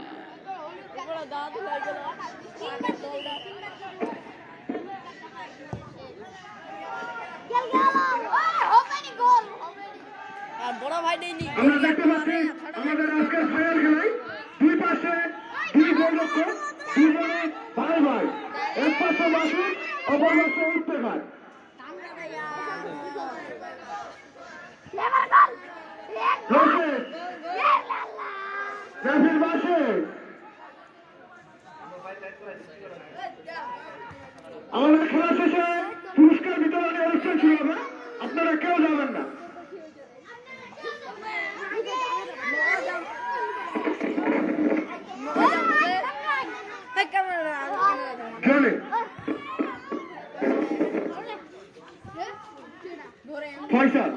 বড় ভাই নেই। আমরা দেখতে পাচ্ছি আমাদের আজকের ফাইনাল খেলায় দুই পাশে দুই গোলরক্ষক, দুজনে ভাই ভাই, এক পাশে মাসুদ, অপর পাশে ইফতেখার। রশিদ রাফির পাশে আমাদের খেলা শেষে পুরস্কার বিতরণের অনুষ্ঠান শুরু হবে, আপনারা কেউ যাবেন না। জনি ফয়সাল,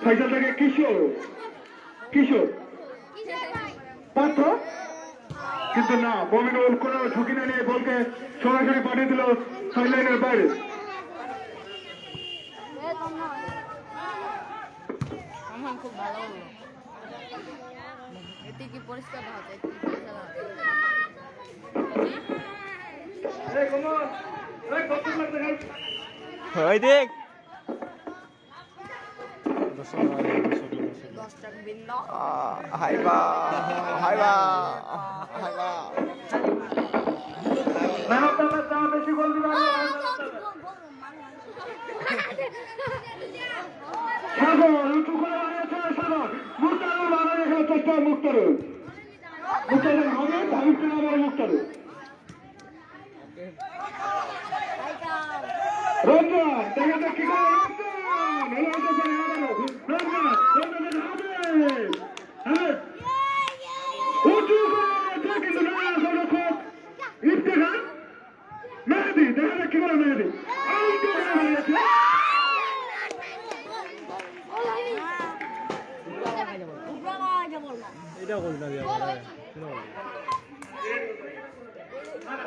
ফয়সাল থেকে কিশোর, কিশোর পাত্র, কিন্তু না, মমিনুল কোনো ঝুঁকি না নিয়ে বলকে সরাসরি পাঠিয়ে দিল সাইডলাইনের বাইরে। আমার খুব ভালো হলো, এতে কি পরিষ্কার হচ্ছে, ওই দেখ 10 টাকা বিল হাইবা হাইবা হাইবা বেশি গোল দিবে সাগর উঁচু করে বানিয়েছে, সাগর মুক্তারুল বানায় এখানে চেষ্টা, মুক্তারুল মুক্তারুল হবে ভাবিতে না বলে মুক্তারুল রঞ্জন দেখা যাক কি করে উঁচু করে কিন্তু না সংরক্ষক ইফতেখার মেহেদি, দেখা যাক কি করে মেহেদি আউট করে বানিয়েছে। এটা গোল না দিয়া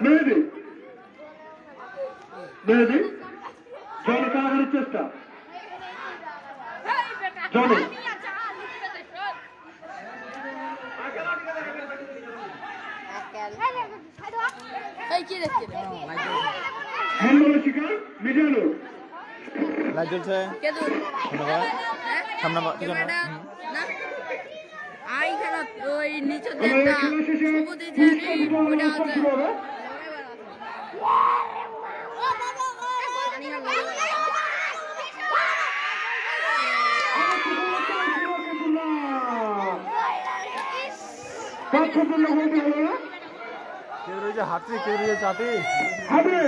মেহেদি, মেহেদি জল কারাগারের চেষ্টা, জলে এই কি দেখছি হ্যান্ডবলের শিকার মিজানুর, লাইট জ্বলছে কে দূর সামনে পিছনে না আই খারাপ ওই নিচে আমাদের একটা খেলা শেষে সবুজ পুরস্কার বিতরণের ওটা অনুষ্ঠান শুরু হবে। পক্ষপূর্ণ বলতে হলো না, কেউ রয়েছে হাতি, কেউ রয়েছে চাতি। হবে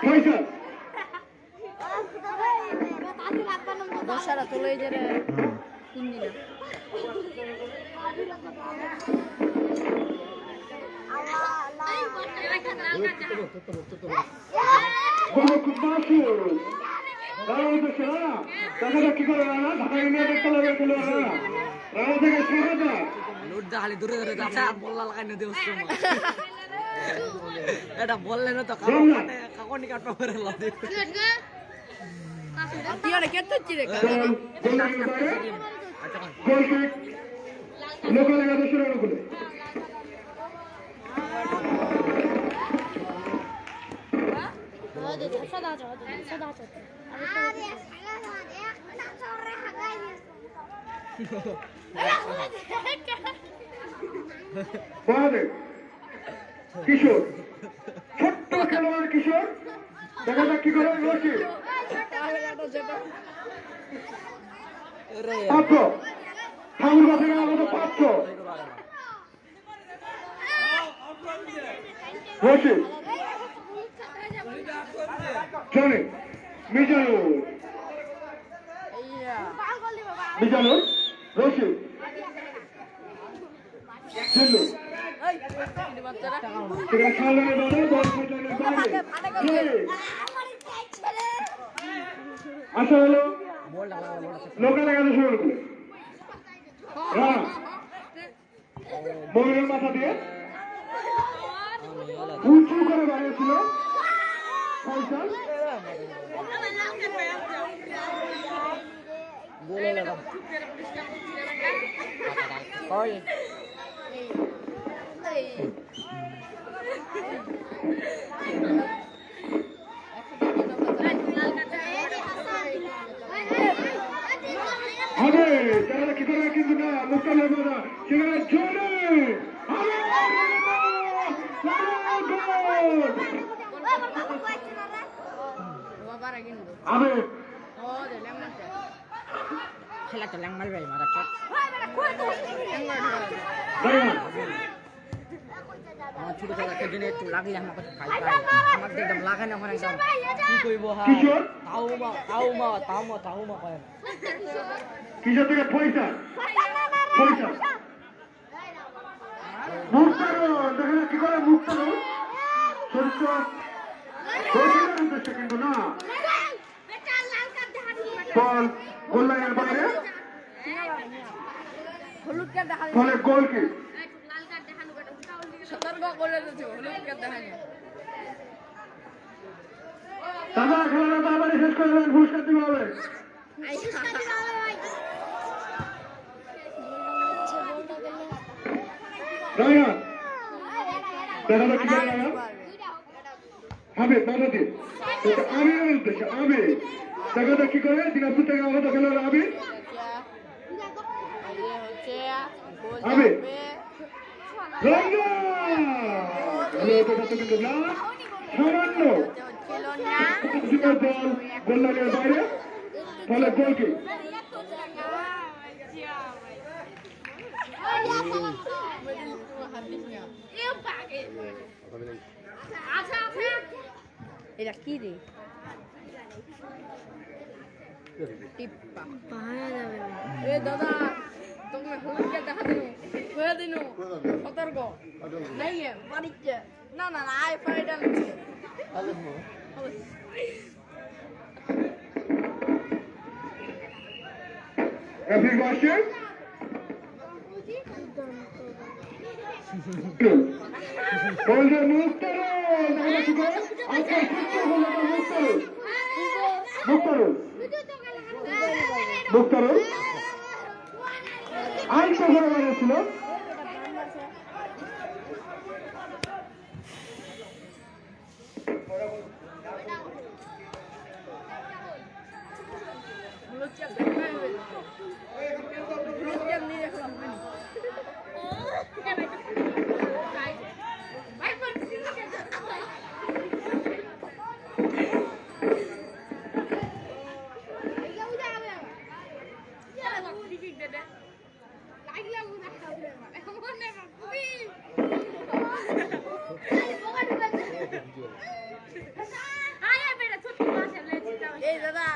ফয়সাল, দশারা তোলে যে রে কোন দিন দেখা যাক কি করে রানা, ঢাকা ইউনিয়নের ক্লাবের খেলোয়াড় রানা, রানা থেকে ৬০০০ লুট দাঁড়ালি দূরে দূরে যাচ্ছে আর বললা লাগাই না দিবস এটা বললে না তো কাকনি কাটপা করে লাগে তুই অনেক কেটে চিরে গোল কিক লোকাল একাদশের অনুকূলে। মহাদেব কিশোর, ছোট্ট খেলোয়াড় কিশোর, দেখা যাক কি করে রশিদ পাত্র, ঠাকুর বাসের আমাদের পাত্র রশিদ, জনি মিজানুর, মিজানুর রশিদ জিল্লু, সেখানে সামনের বাধা, বল সাইডলাইনের বাইরে। আশা হলো লোকাল একাদশ অনুকূলে রানা মমিনুল মাথা দিয়ে উঁচু করে বানিয়েছিল ফয়সাল, হবে যারা কি করে কিন্তু না মুক্তালের বাধা, সেখানে জোরে আবে দে ল্যাংমারটা খেলা তো ল্যাং মারবে মারা চট আমার ছোট ছোট একটা দিনে একটু লাগলে আমাকে খাই পাই আমাকে একদম লাগে না ওখানে একদম কি কইবো হ্যাঁ কিশোর তাও মা কয় না কিশোর থেকে পয়সা পয়সা মুক্তারো দেখেন কি করে মুক্তারো সত্য শরীরের উদ্দেশ্যে কিন্তু না বল গোল লাইনের বাইরে হলুদ কার্ড দেখা ফলে গোল কি সতর্ক করে দিয়েছে হলুদ কার্ড দেখা নিয়ে দাদা খেলাটা তাড়াতাড়ি শেষ করে দেবেন পুরস্কার দিতে হবে রায়া দাদাটা কি করে রায়া হবে দাদা দিয়ে আমির উদ্দেশ্যে আমি দাদাটা কি করে দিনাজপুর থেকে আমাদের খেলার আমি হচ্ছে গোল আমি যাবে কিন্তু না সামান্য ছিল না বল গোল লাইনের বাইরে ফলে গোল কি এটা কি রে টিপ্পা এ দাদা তুমি হলুদ কার্ড দেখা দিনু হয়ে দিনু সতর্ক নাই বাড়িতে না না না আয় ফাইডাল Every question? বলবে মুক্তারো মুক্তারো মুক্তারো আরেকটা ঘরে বেরিয়েছিল হলুদ কার্ড দেখা হলুদ কার্ড নিয়ে রাখলাম এই দাদা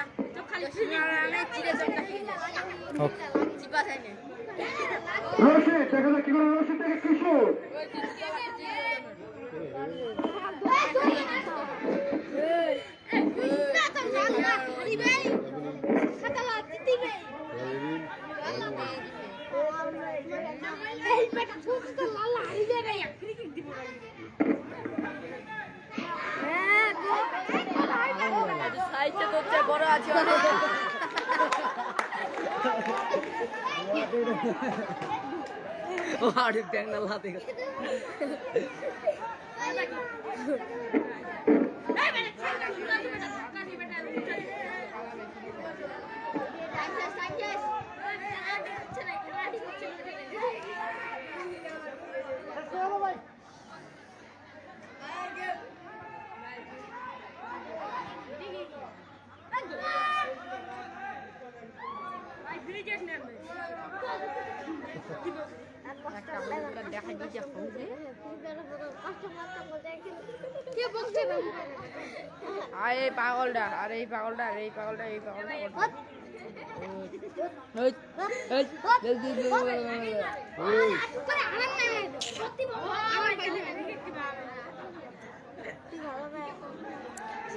সিঙ্গারা চিড়ে চটটা চিপা খাই না রশিদ দেখা যাক কি করে রশিদ থেকে কিশোর সাইজে তো বড় আছে ও আরে ব্যাং না লাতে দেখা দিতে হবে আর এই পাগলটা আর এই পাগলটা আর এই পাগলটা এই পাগলটা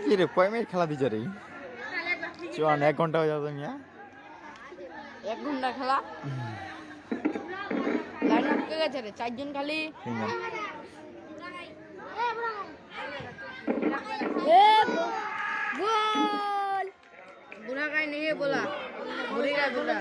কি রে কয় মিনিট খেলা দিচ্ছে রে চুয়ান 1 ঘন্টা হয়ে যাবে মিয়া 1 ঘন্টা খেলা লাইন আপ কে গেছে রে 4 জন খালি গোল बुरा का नहीं है बोला बुरी का बोला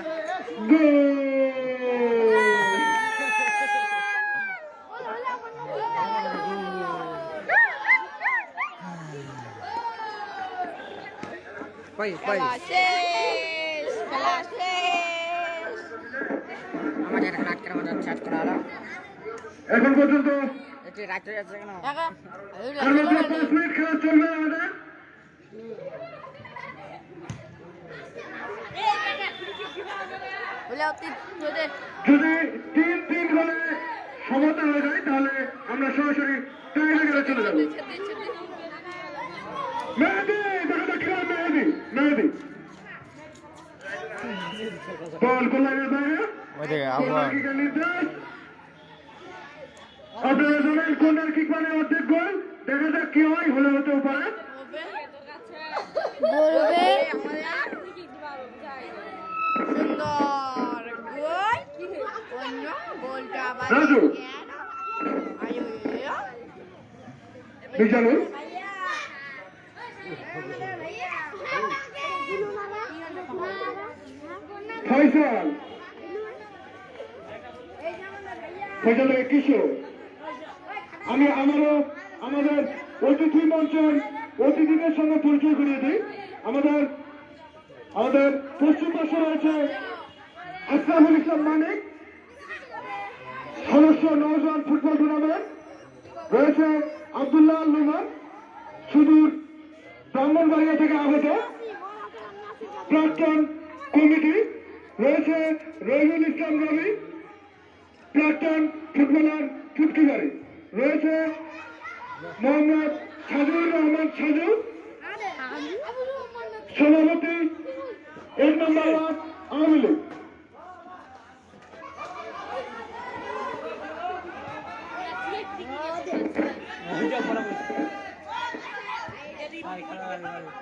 পাই পাই আমার একটা রাত করে আমাদের চার্জ করা হলো এখন পর্যন্ত একটু রাত হয়ে যাচ্ছে কেন আর মাত্র 5 মিনিট খেলা চলবে আমাদের বলে অতি তোদের যদি 3-3 গোলে সমতা হয়ে যায় তাহলে আমরা সরাসরি টাইব্রেকারে চলে যাব। মেহেদি দেখা যাক খেলা মেহেদি বল গোলাইয়ের বাইরে ওই দেখে কর্নার কিকের নির্দেশ। আপনারা জানেন কর্নার কিক মানে অর্ধেক গোল। দেখা যাক কি হয়, হলে হতেও পারে। বলবে সুন্দর গোল অন্য গোলটা রাজু বিজানুর ফয়সাল ফয়সালের কিশোর। আমি আমাদের অতিথি মঞ্চের অতিথিদের সঙ্গে পরিচয় করিয়ে দিই। আমাদের পশ্চিম পাশে রয়েছে আশরাফুল ইসলাম মানিক, সদস্য নওজোয়ান ফুটবল টুর্নামেন্ট। রয়েছে আব্দুল্লাহ আল নোমান, সুদূর ব্রাহ্মণবাড়িয়া থেকে আগত প্রাক্তন কমিটি। রয়েছে রহিমুল ইসলাম রবি, প্রাক্তন ফুটবলার ফুটকিবাড়ি। রয়েছে মোহাম্মদ সাজুর রহমান সাজু, সভাপতি 1 নম্বর ওয়ার্ড আওয়ামী লীগ।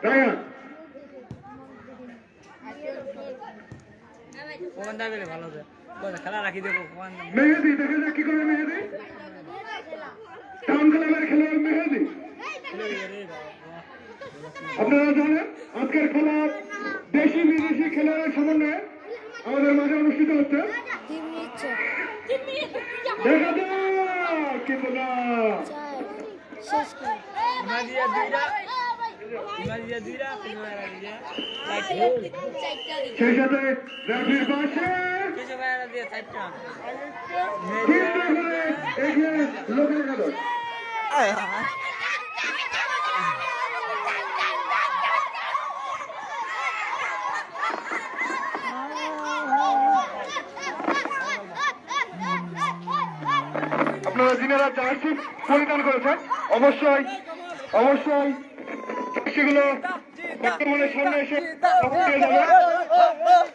রায়হান কোন দাবি ভালো আছে খেলা রাখি দেবো কোন মেহেদি দেখা যাক কি করে মেহেদি। টাউন ক্লাবের খেলোয়াড় মেহেদি। আপনারা জানেন আজকের খেলা দেশি বিদেশি খেলোয়াড়ের সমন্বয়ে আমাদের মাঝে অনুষ্ঠিত হচ্ছে। টিম নিচ্ছে দেখা যাক কিন্তু না। শেষ করে ইমাজিয়া দুইটা সেই সাথে র্যাফির পাশে কিছু বাইরে দিয়ে চারটা তিনটে করে এগিয়ে লোকের কাছে। আপনারা যিনারা জার্সি পরিধান করেছেন অবশ্যই সেগুলো বর্তমানে সামনে এসে পেয়ে যাবে।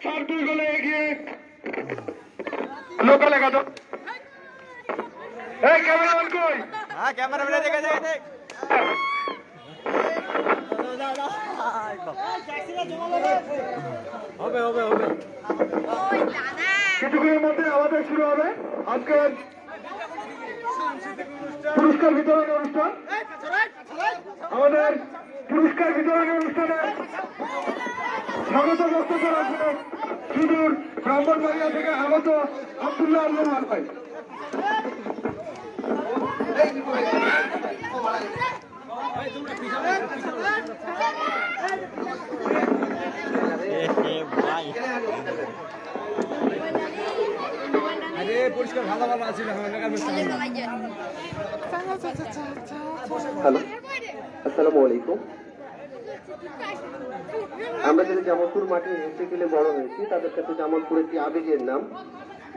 4-2 গোলে এগিয়ে লোকাল একাদশ। এই ক্যামেরাম্যান কই? হ্যাঁ ক্যামেরা দেখে দেখ হবে কিছুক্ষণের মধ্যে আমাদের শুরু হবে আজকের পুরস্কার বিতরণ অনুষ্ঠান। আমাদের পুরস্কার বিতরণ অনুষ্ঠানে স্বাগত বক্তব্য রাখবেন সুদূর ব্রাহ্মণবাড়িয়া থেকে আগত আব্দুল্লাহ আল নোমান ভাই। ভাই আরে পরিষ্কার ভালো আছে না হ্যালো, আসসালামু আলাইকুম। আমরা যদি জামালপুর মাঠে হেঁটে গেলে বড় হয়েছি, তাদের কাছে জামালপুর একটি আবেগের নাম।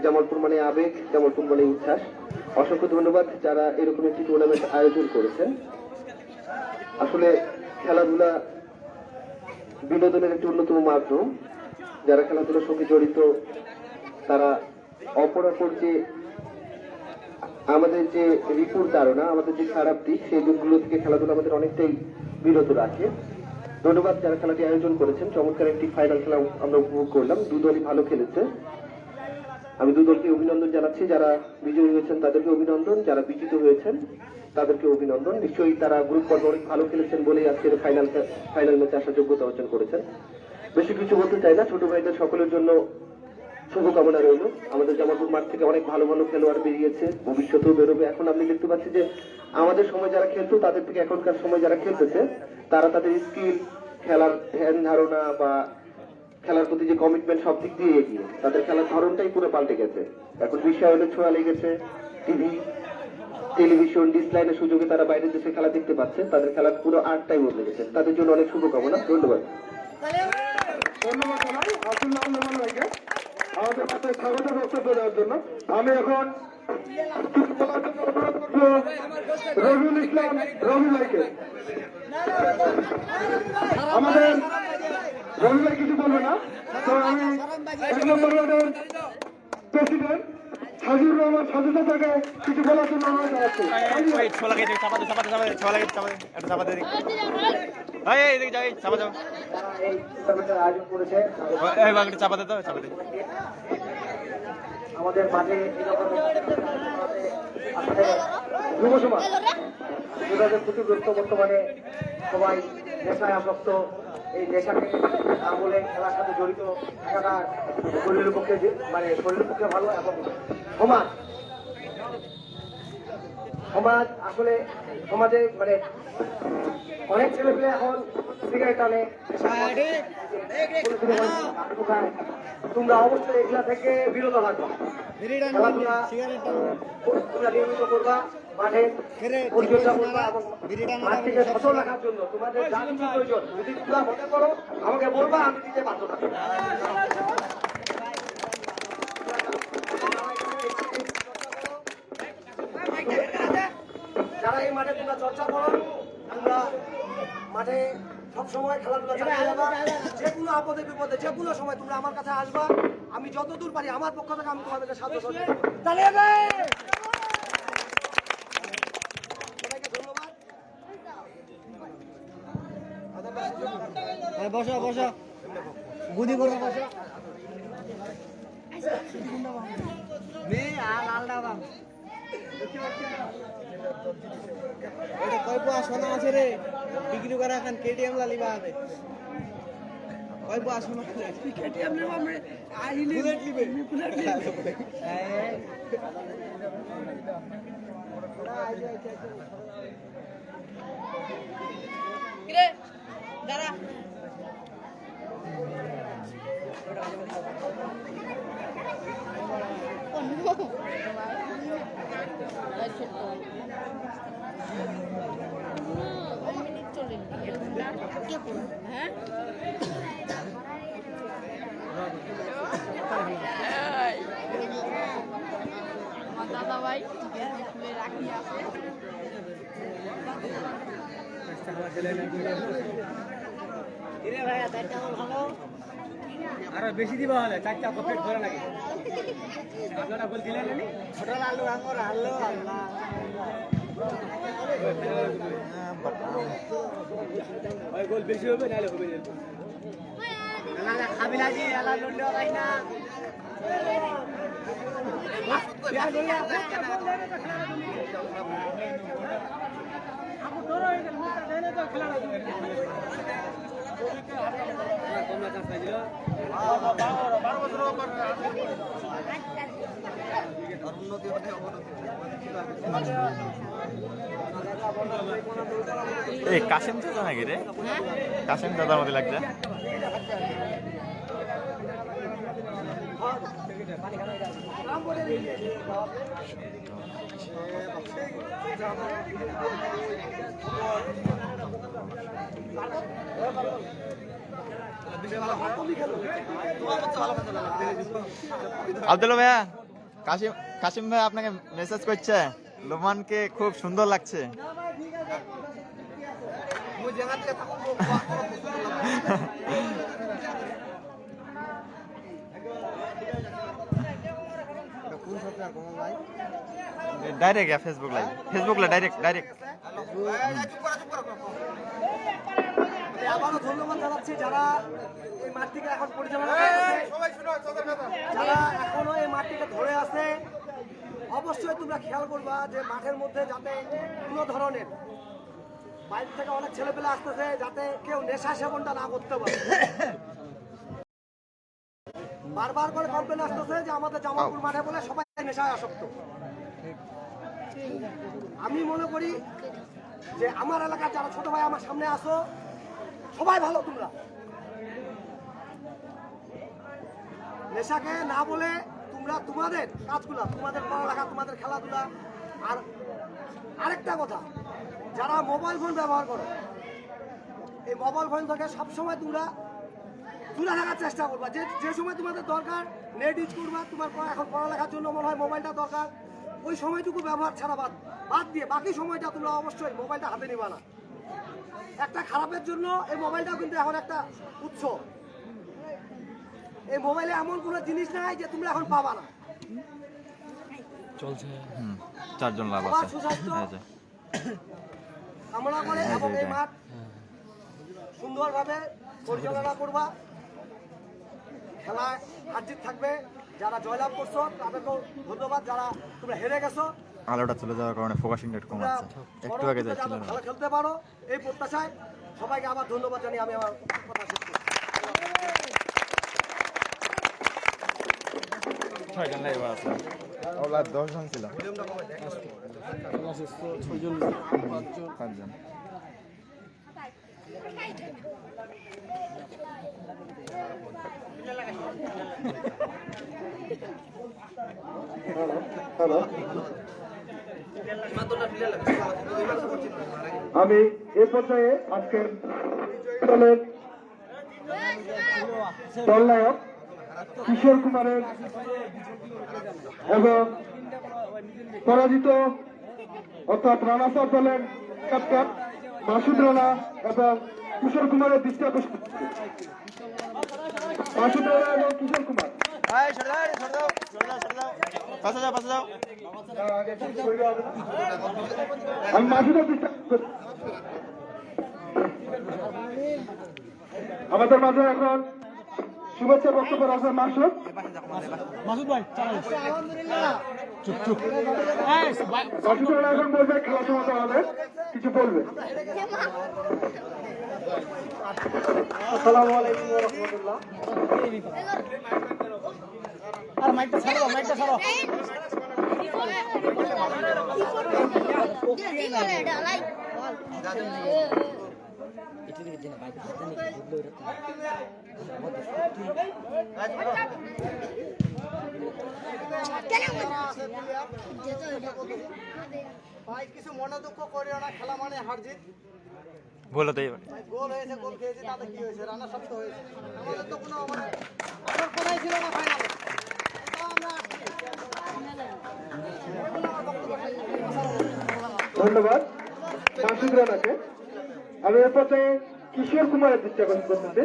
জামালপুর মানে আবেগ, জামালপুর মানে উচ্ছ্বাস। অসংখ্য ধন্যবাদ যারা এরকম একটি টুর্নামেন্ট আয়োজন করেছেন। আসলে খেলাধুলা বিনোদনের একটি অন্যতম মাধ্যম। যারা খেলাধুলার সঙ্গে জড়িত তারা অপরাপর যে আমাদের যে রিপুর ধারণা, আমাদের যে খারাপ দিক, সেই দিকগুলো থেকে খেলাধুলা আমাদের অনেকটাই বিরত রাখে। ধন্যবাদ যারা খেলাটি আয়োজন করেছেন। চমৎকার একটি ফাইনাল খেলা আমরা উপভোগ করলাম। দলই ভালো খেলেছে। আমি দলকে অভিনন্দন জানাচ্ছি। যারা বিজয়ী হয়েছেন তাদেরকে অভিনন্দন, যারা বিজিত হয়েছেন তাদেরকে অভিনন্দন। নিশ্চয়ই তারা গ্রুপ পর্বে অনেক ভালো খেলেছেন বলেই আজকের ফাইনাল ম্যাচে আসার যোগ্যতা অর্জন করেছেন। বেশি কিছু বলতে চাই না। ছোট ভাইদের সকলের জন্য শুভকামনা রইল। আমাদের জামালপুর মাঠ থেকে অনেক ভালো ভালো খেলোয়াড় বেরিয়েছে, ভবিষ্যতেও বেরোবে। এখন আপনি দেখতে পাচ্ছি যে আমাদের সময় যারা খেলতো তাদের থেকে এখনকার সময় যারা খেলতেছে তারা তাদের স্কিল, খেলার ধ্যান ধারণা বা খেলার প্রতি যে কমিটমেন্ট সব দিক দিয়ে এগিয়ে। তাদের খেলার ধরনটাই পুরো পাল্টে গেছে। এখন বিশ্বায়নের ছোঁয়া লেগেছে। টেলিভিশন ডিসলাইনের সুযোগে তারা বাইরের দেশে খেলা দেখতে পাচ্ছে। তাদের খেলার পুরো আর্টটাই বদলে গেছে। তাদের জন্য অনেক শুভকামনা। ধন্যবাদ। ধন্যবাদ জানাই আব্দুল্লাহ আল নোমান ভাইকে। আমাদের মাঠে স্বাগত বক্তব্য দেওয়ার জন্য আমি এখন কিছু বলার জন্য অনুরোধ করবো রবিউল ইসলাম রবি ভাইকে। আমাদের রবি ভাই কিছু বলবে না, তো আমি 1 নম্বর ওয়ার্ডের প্রেসিডেন্ট সাজুর রহমান সাজু থেকে কিছু বলার জন্য অনুরোধ জানাচ্ছি। ছোলা খেয়ে চাপাতে চাপাতে চাপাতে ছোলা খেয়ে চাপাতে একটা চাপাতে এই এদিকে যাই চাপা যাও যারা এই টুর্নামেন্টের আয়োজন করেছে এই বাকিটা চাপাতে দাও চাপাতে আমাদের মাঠে এরকম আসলে যুব সমাজ যোগাযোগ ক্ষতিগ্রস্ত বর্তমানে সবাই নেশায় আসক্ত। এই নেশাকে না বলে খেলার সাথে জড়িত থাকাটা শরীরের পক্ষে শরীরের পক্ষে ভালো এবং সমাজ আসলে সমাজে অনেক ছেলে পেলে এখন সিগারেট টানে, তোমরা অবশ্যই এগুলা থেকে বিরত থাকবা। খেলাধুলা তোমরা নিয়মিত করবা, মাঠে পরিচর্যা করবা এবং মাঠ থেকে সচল রাখার জন্য তোমাদের যা কিছু প্রয়োজন যদি তোমরা মনে করো আমাকে বলবা, আমি দিতে বাধ্য থাকবো। যারা এই মাঠে তোমরা চর্চা করো, তোমরা মাঠে সবসময় খেলাধুলা চালিয়ে যাবা। যে কোনো আপদে বিপদে যে কোনো সময় তোমরা আমার কাছে আসবা, আমি যতদূর পারি আমার পক্ষ থেকে আমি তোমাদেরকে সাহায্য করবো। সবাইকে ধন্যবাদ। বসো বসো গুদি করো বসো এটা কয় পোয়া সোনা আছে রে বিক্রি করে এখন কেটিএম লালিবা আছে কয় পোয়া সোনা কেটিএম নেব আমি আইলি বুলেট লিবে বুলেট লিবে কিরে দাঁড়া হ্যাঁ আমার দাদা ভাই খুলে রাখি আছে আরো বেশি দিবা হলে 4টা কমপ্লিট করে নাকি আপনারা বল দিলেন নি ছোট আলু আমর আলু আল্লাহ ওই গোল বেশি হবে নালে হবে না খাবি না জি আলা লন্ডো গাই না আপু তোর হয়ে গেল মুখ দেনে তো খেলা কমলা চাষ পাইছিল 12 বছর পর উন্নতি হতে এই কাশেম চাচা নাকি রে কাশেম দাদার মধ্যে লাগছে আব্দুল ভাইয়া কাশিম ভাই আপনাকে মেসেজ করছে লোমানকে খুব সুন্দর লাগছে ডাইরেক্ট ফেসবুক লাইভ ডাইরেক্ট আবারও ধন্যবাদ জানাচ্ছি যারা এই মাঠটিকে এখন পরিচালনা করছে, যারা এখনো এই মাঠটিকে ধরে আছে। অবশ্যই তোমরা খেয়াল করবা যে মাঠের মধ্যে যাতে কোনো ধরনের বাইরে থেকে অনেক ছেলেপেলে আসতেছে, যাতে কেউ নেশা সেবনটা না করতে পারে। বারবার করে কমপ্লেন আসতেছে যে আমাদের জামালপুর মাঠে বলে সবাই নেশায় আসক্ত। আমি মনে করি যে আমার এলাকার যারা ছোট ভাই আমার সামনে আসো, সবাই ভালো। তোমরা নেশাকে না বলে তোমরা তোমাদের কাজগুলা, তোমাদের পড়ালেখা, তোমাদের খেলাধুলা। আর আরেকটা কথা, যারা মোবাইল ফোন ব্যবহার করো, এই মোবাইল ফোন থেকে সবসময় তোমরা দূরে থাকার চেষ্টা করবা। যে যে সময় তোমাদের দরকার নেট ইউজ করবা, তোমার এখন পড়ালেখার জন্য মনে হয় মোবাইলটা দরকার, ওই সময়টুকু ব্যবহার ছাড়া বাদ দিয়ে বাকি সময়টা তোমরা অবশ্যই মোবাইলটা হাতে নিবা না। একটা খারাপের জন্য এই মোবাইলটাও কিন্তু এখন একটা উৎস। এই মোবাইলে এমন কোনো জিনিস নাই যে তোমরা এখন পাবা না। চারজন লাভ সবার আছে সুস্বাস্থ্য এই যে। কামনা করে এবং এই মাঠ সুন্দরভাবে পরিচালনা করবা। খেলায় হারজিত থাকবে, যারা জয়লাভ করছো তাদেরকেও ধন্যবাদ, যারা তোমরা হেরে গেছো আলোটা চলে যাওয়ার কারণে ফোকাসিংটা একটু কম তোমরা আছে, একটু আগে পরবর্তীতে যাচ্ছিল যাতে না। ভালো খেলতে পারো এই প্রত্যাশায় সবাইকে আবার ধন্যবাদ জানিয়ে আমি আমার কথা শেষ করছি। 6 জন লাইভ আছে, ওলা 10 জন ছিল, 5 জন। হ্যালো, আমি এ পর্যায়ে আজকের দলের দলনায়ক কিশোর কুমারের এবং পরাজিত অর্থাৎ রানাসার দলের ক্যাপ্টেন মাসুদ রানা এবং কিশোর কুমারের দৃষ্টি আকর্ষণ। মাসুদ রানা এবং কিশোর কুমার আমি মাসুদের দৃষ্টি আমাদের মাঝে এখন শুভেচ্ছা বক্তব্য রাখবেন মাসুদ। মাসুদ রানা এখন বলবে খেলা সমাপ্ত হবে, কিছু বলবে। আসসালামু আলাইকুম ওয়া রাহমাতুল্লাহ। ভাই কিছু মনে দুঃখ করিও না, খেলা মানে হার জিত। বলো তো এবার গোল হয়েছে, গোল খেয়েছে, তাতে কি হয়েছে? রানার সাথে হয়েছে। আমাদের তো কোনো আমার কোনাই ছিল না ফাইনালে। ধন্যবাদ মাসুদ রানাকে। আমি এ পর্যায়ে কিশোর কুমারের দৃষ্টি আকর্ষণ করতেছি।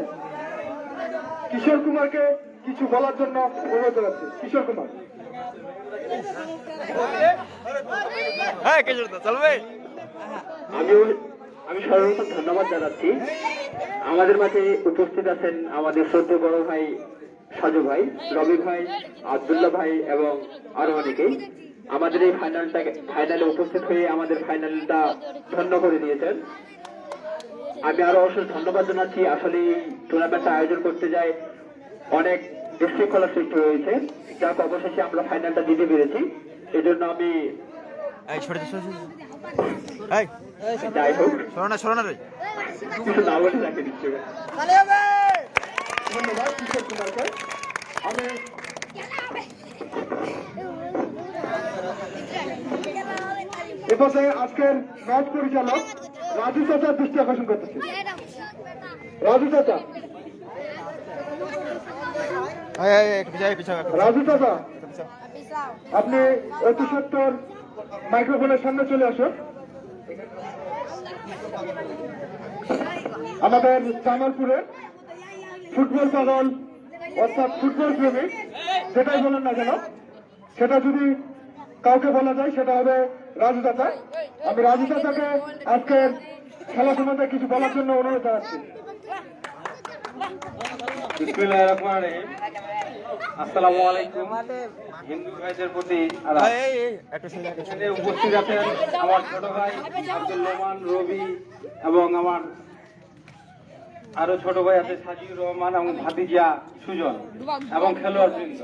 কিশোর কুমারকে কিছু বলার জন্য অনুরোধ জানাচ্ছি। কিশোর কুমার। হ্যাঁ কিশোর দা চলবে। আমি সর্বপ্রথম ধন্যবাদ জানাচ্ছি। আমাদের মাঝে উপস্থিত আছেন আমাদের শ্রদ্ধেয় বড় ভাই সাজু ভাই, রবি ভাই, আব্দুল্লাহ ভাই এবং আরো অনেকেই আমাদের এই ফাইনালে উপস্থিত হয়ে আমাদের ফাইনালটা ধন্য করে দিয়েছেন। আমি আরো অবশ্যই ধন্যবাদ জানাচ্ছি। আসলে এই টুর্নামেন্টটা আয়োজন করতে যায় অনেক বিশৃঙ্খলা সৃষ্টি হয়েছে, যাক অবশেষে আমরা ফাইনালটা দিতে পেরেছি। এজন্য আমি যাই হোক সরো না রে কিছু না বলে রাখে দিচ্ছি। ধন্যবাদ কিশোর কুমারকে। আমি এ পর্যায়ে আজকের ম্যাচ পরিচালক রাজু চাচার দৃষ্টি আকর্ষণ করতেছি। রাজু চাচা, রাজু চাচা আপনি অতি সত্তর মাইক্রোফোনের সামনে চলে আসুন। আমাদের জামালপুরে ফুটবল পাগল অর্থাৎ ফুটবল প্রেমিক যেটাই বলেন না কেন, সেটা যদি কাউকে বলা যায় সেটা হবে রাজু চাচা। আমি রাজু চাচাকে আজকের খেলা সম্বন্ধে কিছু বলার জন্য অনুরোধ জানাচ্ছি। আসসালামু আলাইকুম। হিন্দু ভাইদের প্রতি এখানে উপস্থিত আছেন আমার ছোট ভাই আব্দুল রহমান, রবি এবং আমার আরো ছোট ভাই আছে সাজিউর রহমান এবং ভাতিজা সুজন এবং খেলোয়াড় বৃন্দ।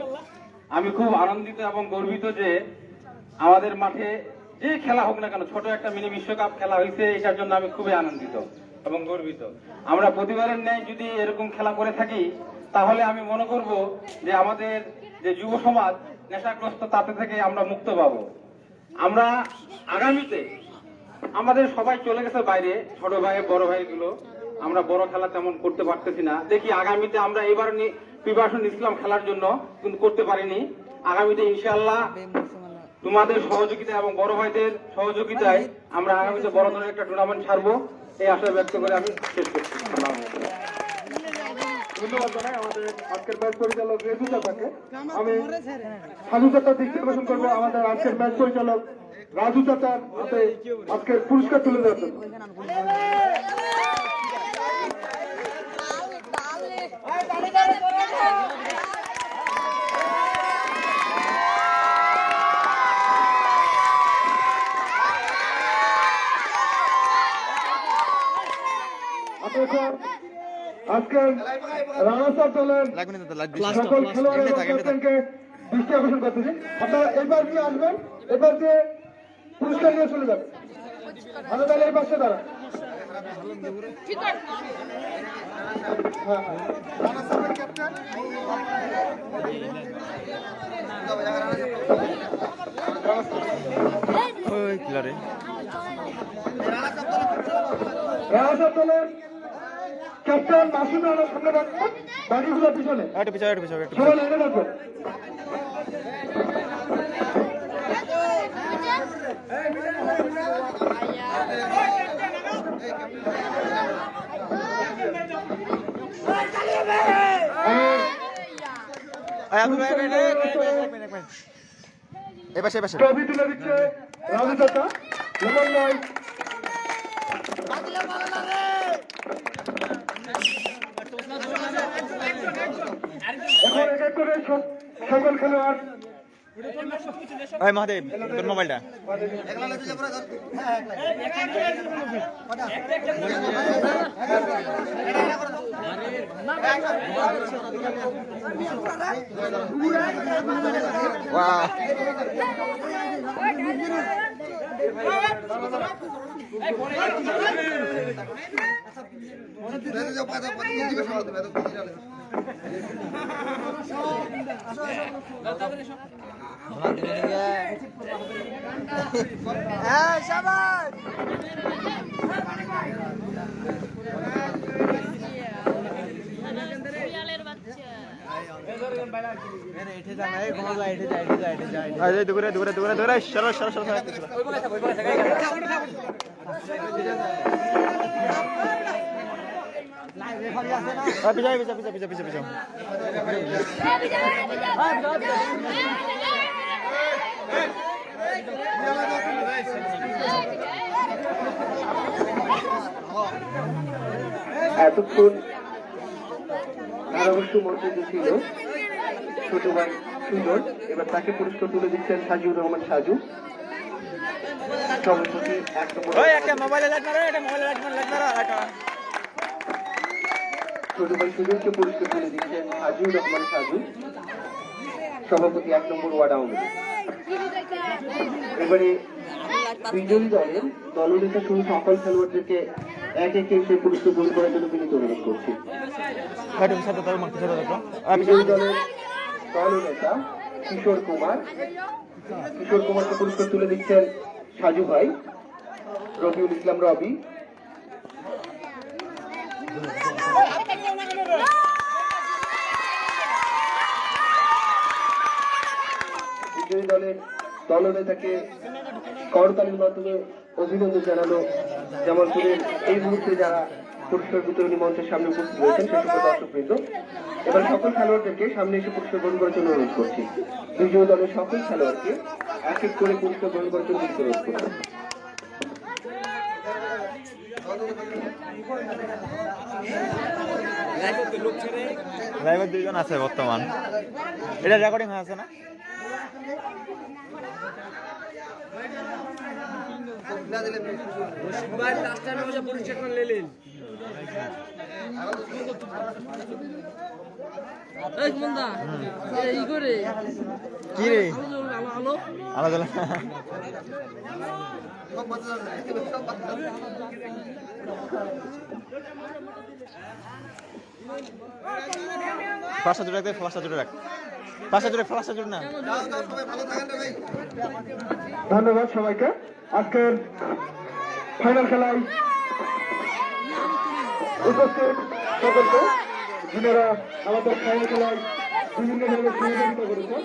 আমি খুব আনন্দিত এবং গর্বিত যে আমাদের মাঠে যে খেলা হোক না কেন, ছোট একটা মিনি বিশ্বকাপ খেলা হয়েছে, এটার জন্য আমি খুবই আনন্দিত এবং গর্বিত। আমরা প্রতিবারের ন্যায় যদি এরকম খেলা করে থাকি তাহলে আমি মনে করব যে আমাদের যে যুব সমাজ নেশাগ্রস্ত তাতে থেকে আমরা মুক্ত পাব। আমরা আগামীতে আমাদের সবাই চলে গেছে বাইরে, ছোট ভাই বড় ভাইগুলো, আমরা বড় খেলা তেমন করতে পারতেছি না। দেখি আগামীতে আমরা এবার প্রিপারেশন নিছিলাম খেলার জন্য, কিন্তু করতে পারিনি। আগামীতে ইনশাআল্লাহ তোমাদের সহযোগিতা এবং বড় ভাইদের সহযোগিতায় আমরা আগামীতে বড় ধরনের একটা টুর্নামেন্ট ছাড়বো, এই আশা ব্যক্ত করে আমি শেষ করছি। ধন্যবাদ জানাই আমাদের আজকের ম্যাচ পরিচালক রেজু চাচাকে। আমি সাজু চাচার দিক থেকে প্রশ্ন করবো আমাদের আজকের ম্যাচ পরিচালক রাজু চাচার হাতে আজকের পুরস্কার তুলে দেওয়ার জন্য। আজকে রানাসার দলের সকল খেলোয়াড় এবং ক্যাপ্টেনকে দৃষ্টি আকর্ষণ করতেছি, আপনারা এবার দিয়ে আসবেন, এবার দিয়ে পুরস্কার নিয়ে চলে যাবেন। আমাদের দলের পাশে দাঁড়া। রানাসারের ক্যাপ্টেন রানাসার দলের ক্যাপ্টেন মাসুদ রানার সামনে রাখবেন, বাকিগুলো পিছনে সবাই লাইনে রাখবেন। ট্রফি তুলে দিচ্ছে রাজু চাচা, লেমন নয়। এখন এক এক করে সকল খেলোয়াড় মহাদেব তোর মোবাইলটা দূরে দূরে দূরে দূরে সরো সরো সরো পিছাই পিছা পিছা পিছা পিছা পিছা এতক্ষণ ধারাবর্ষ মর্যাদা ছিল ছোট ভাই সুজন, এবার তাকে পুরস্কার তুলে দিচ্ছেন সাজিউর রহমান সাজু, সভাপতি 1 নম্বর। ছোট ভাই সুজনকে পুরস্কার তুলে দিচ্ছেন সাজিউর রহমান সাজু, সভাপতি 1 নম্বর ওয়ার্ড আওয়ামী লীগ। এবারে বিজয়ী দলের দলনেতা সহ সকল খেলোয়াড়দেরকে এক একে সেই পুরস্কার গ্রহণ করার জন্য বিনীত অনুরোধ করছি। বিজয়ী দলের দলনেতা কিশোর কুমারকে পুরস্কার তুলে দিচ্ছেন সাজু ভাই, রবিউল ইসলাম রবি। বিজয়ী দলের দলনেতাকে করতালির মাধ্যমে অভিনন্দন জানালো জামালপুরের এই মুহূর্তে যারা পুরস্কার বিতরণী মঞ্চের সামনে উপস্থিত হয়েছেন সে সকল দর্শকবৃন্দ। এবার সকল খেলোয়াড়দেরকে সামনে এসে পুরস্কার গ্রহণ করার জন্য অনুরোধ করছি। বিজয়ী দলের সকল খেলোয়াড়কে এক এক করে পুরস্কার গ্রহণ করার জন্য অনুরোধ করছি। ড্রাইভার 2 জন আছে বর্তমান, এটা রেকর্ডিং হয়ে আছে না? কি রে আলাদা 5টা জোড়া রাখ, 5টা জোড়া রাখ, 5টা জোড়া, 5টা জোড়া না। ধন্যবাদ সবাইকে। আজকের ফাইনাল খেলায় উপস্থিত সকলকে যিনারা আমাদের খেলা খেলায় বিভিন্নভাবে সহযোগিতা করেছেন।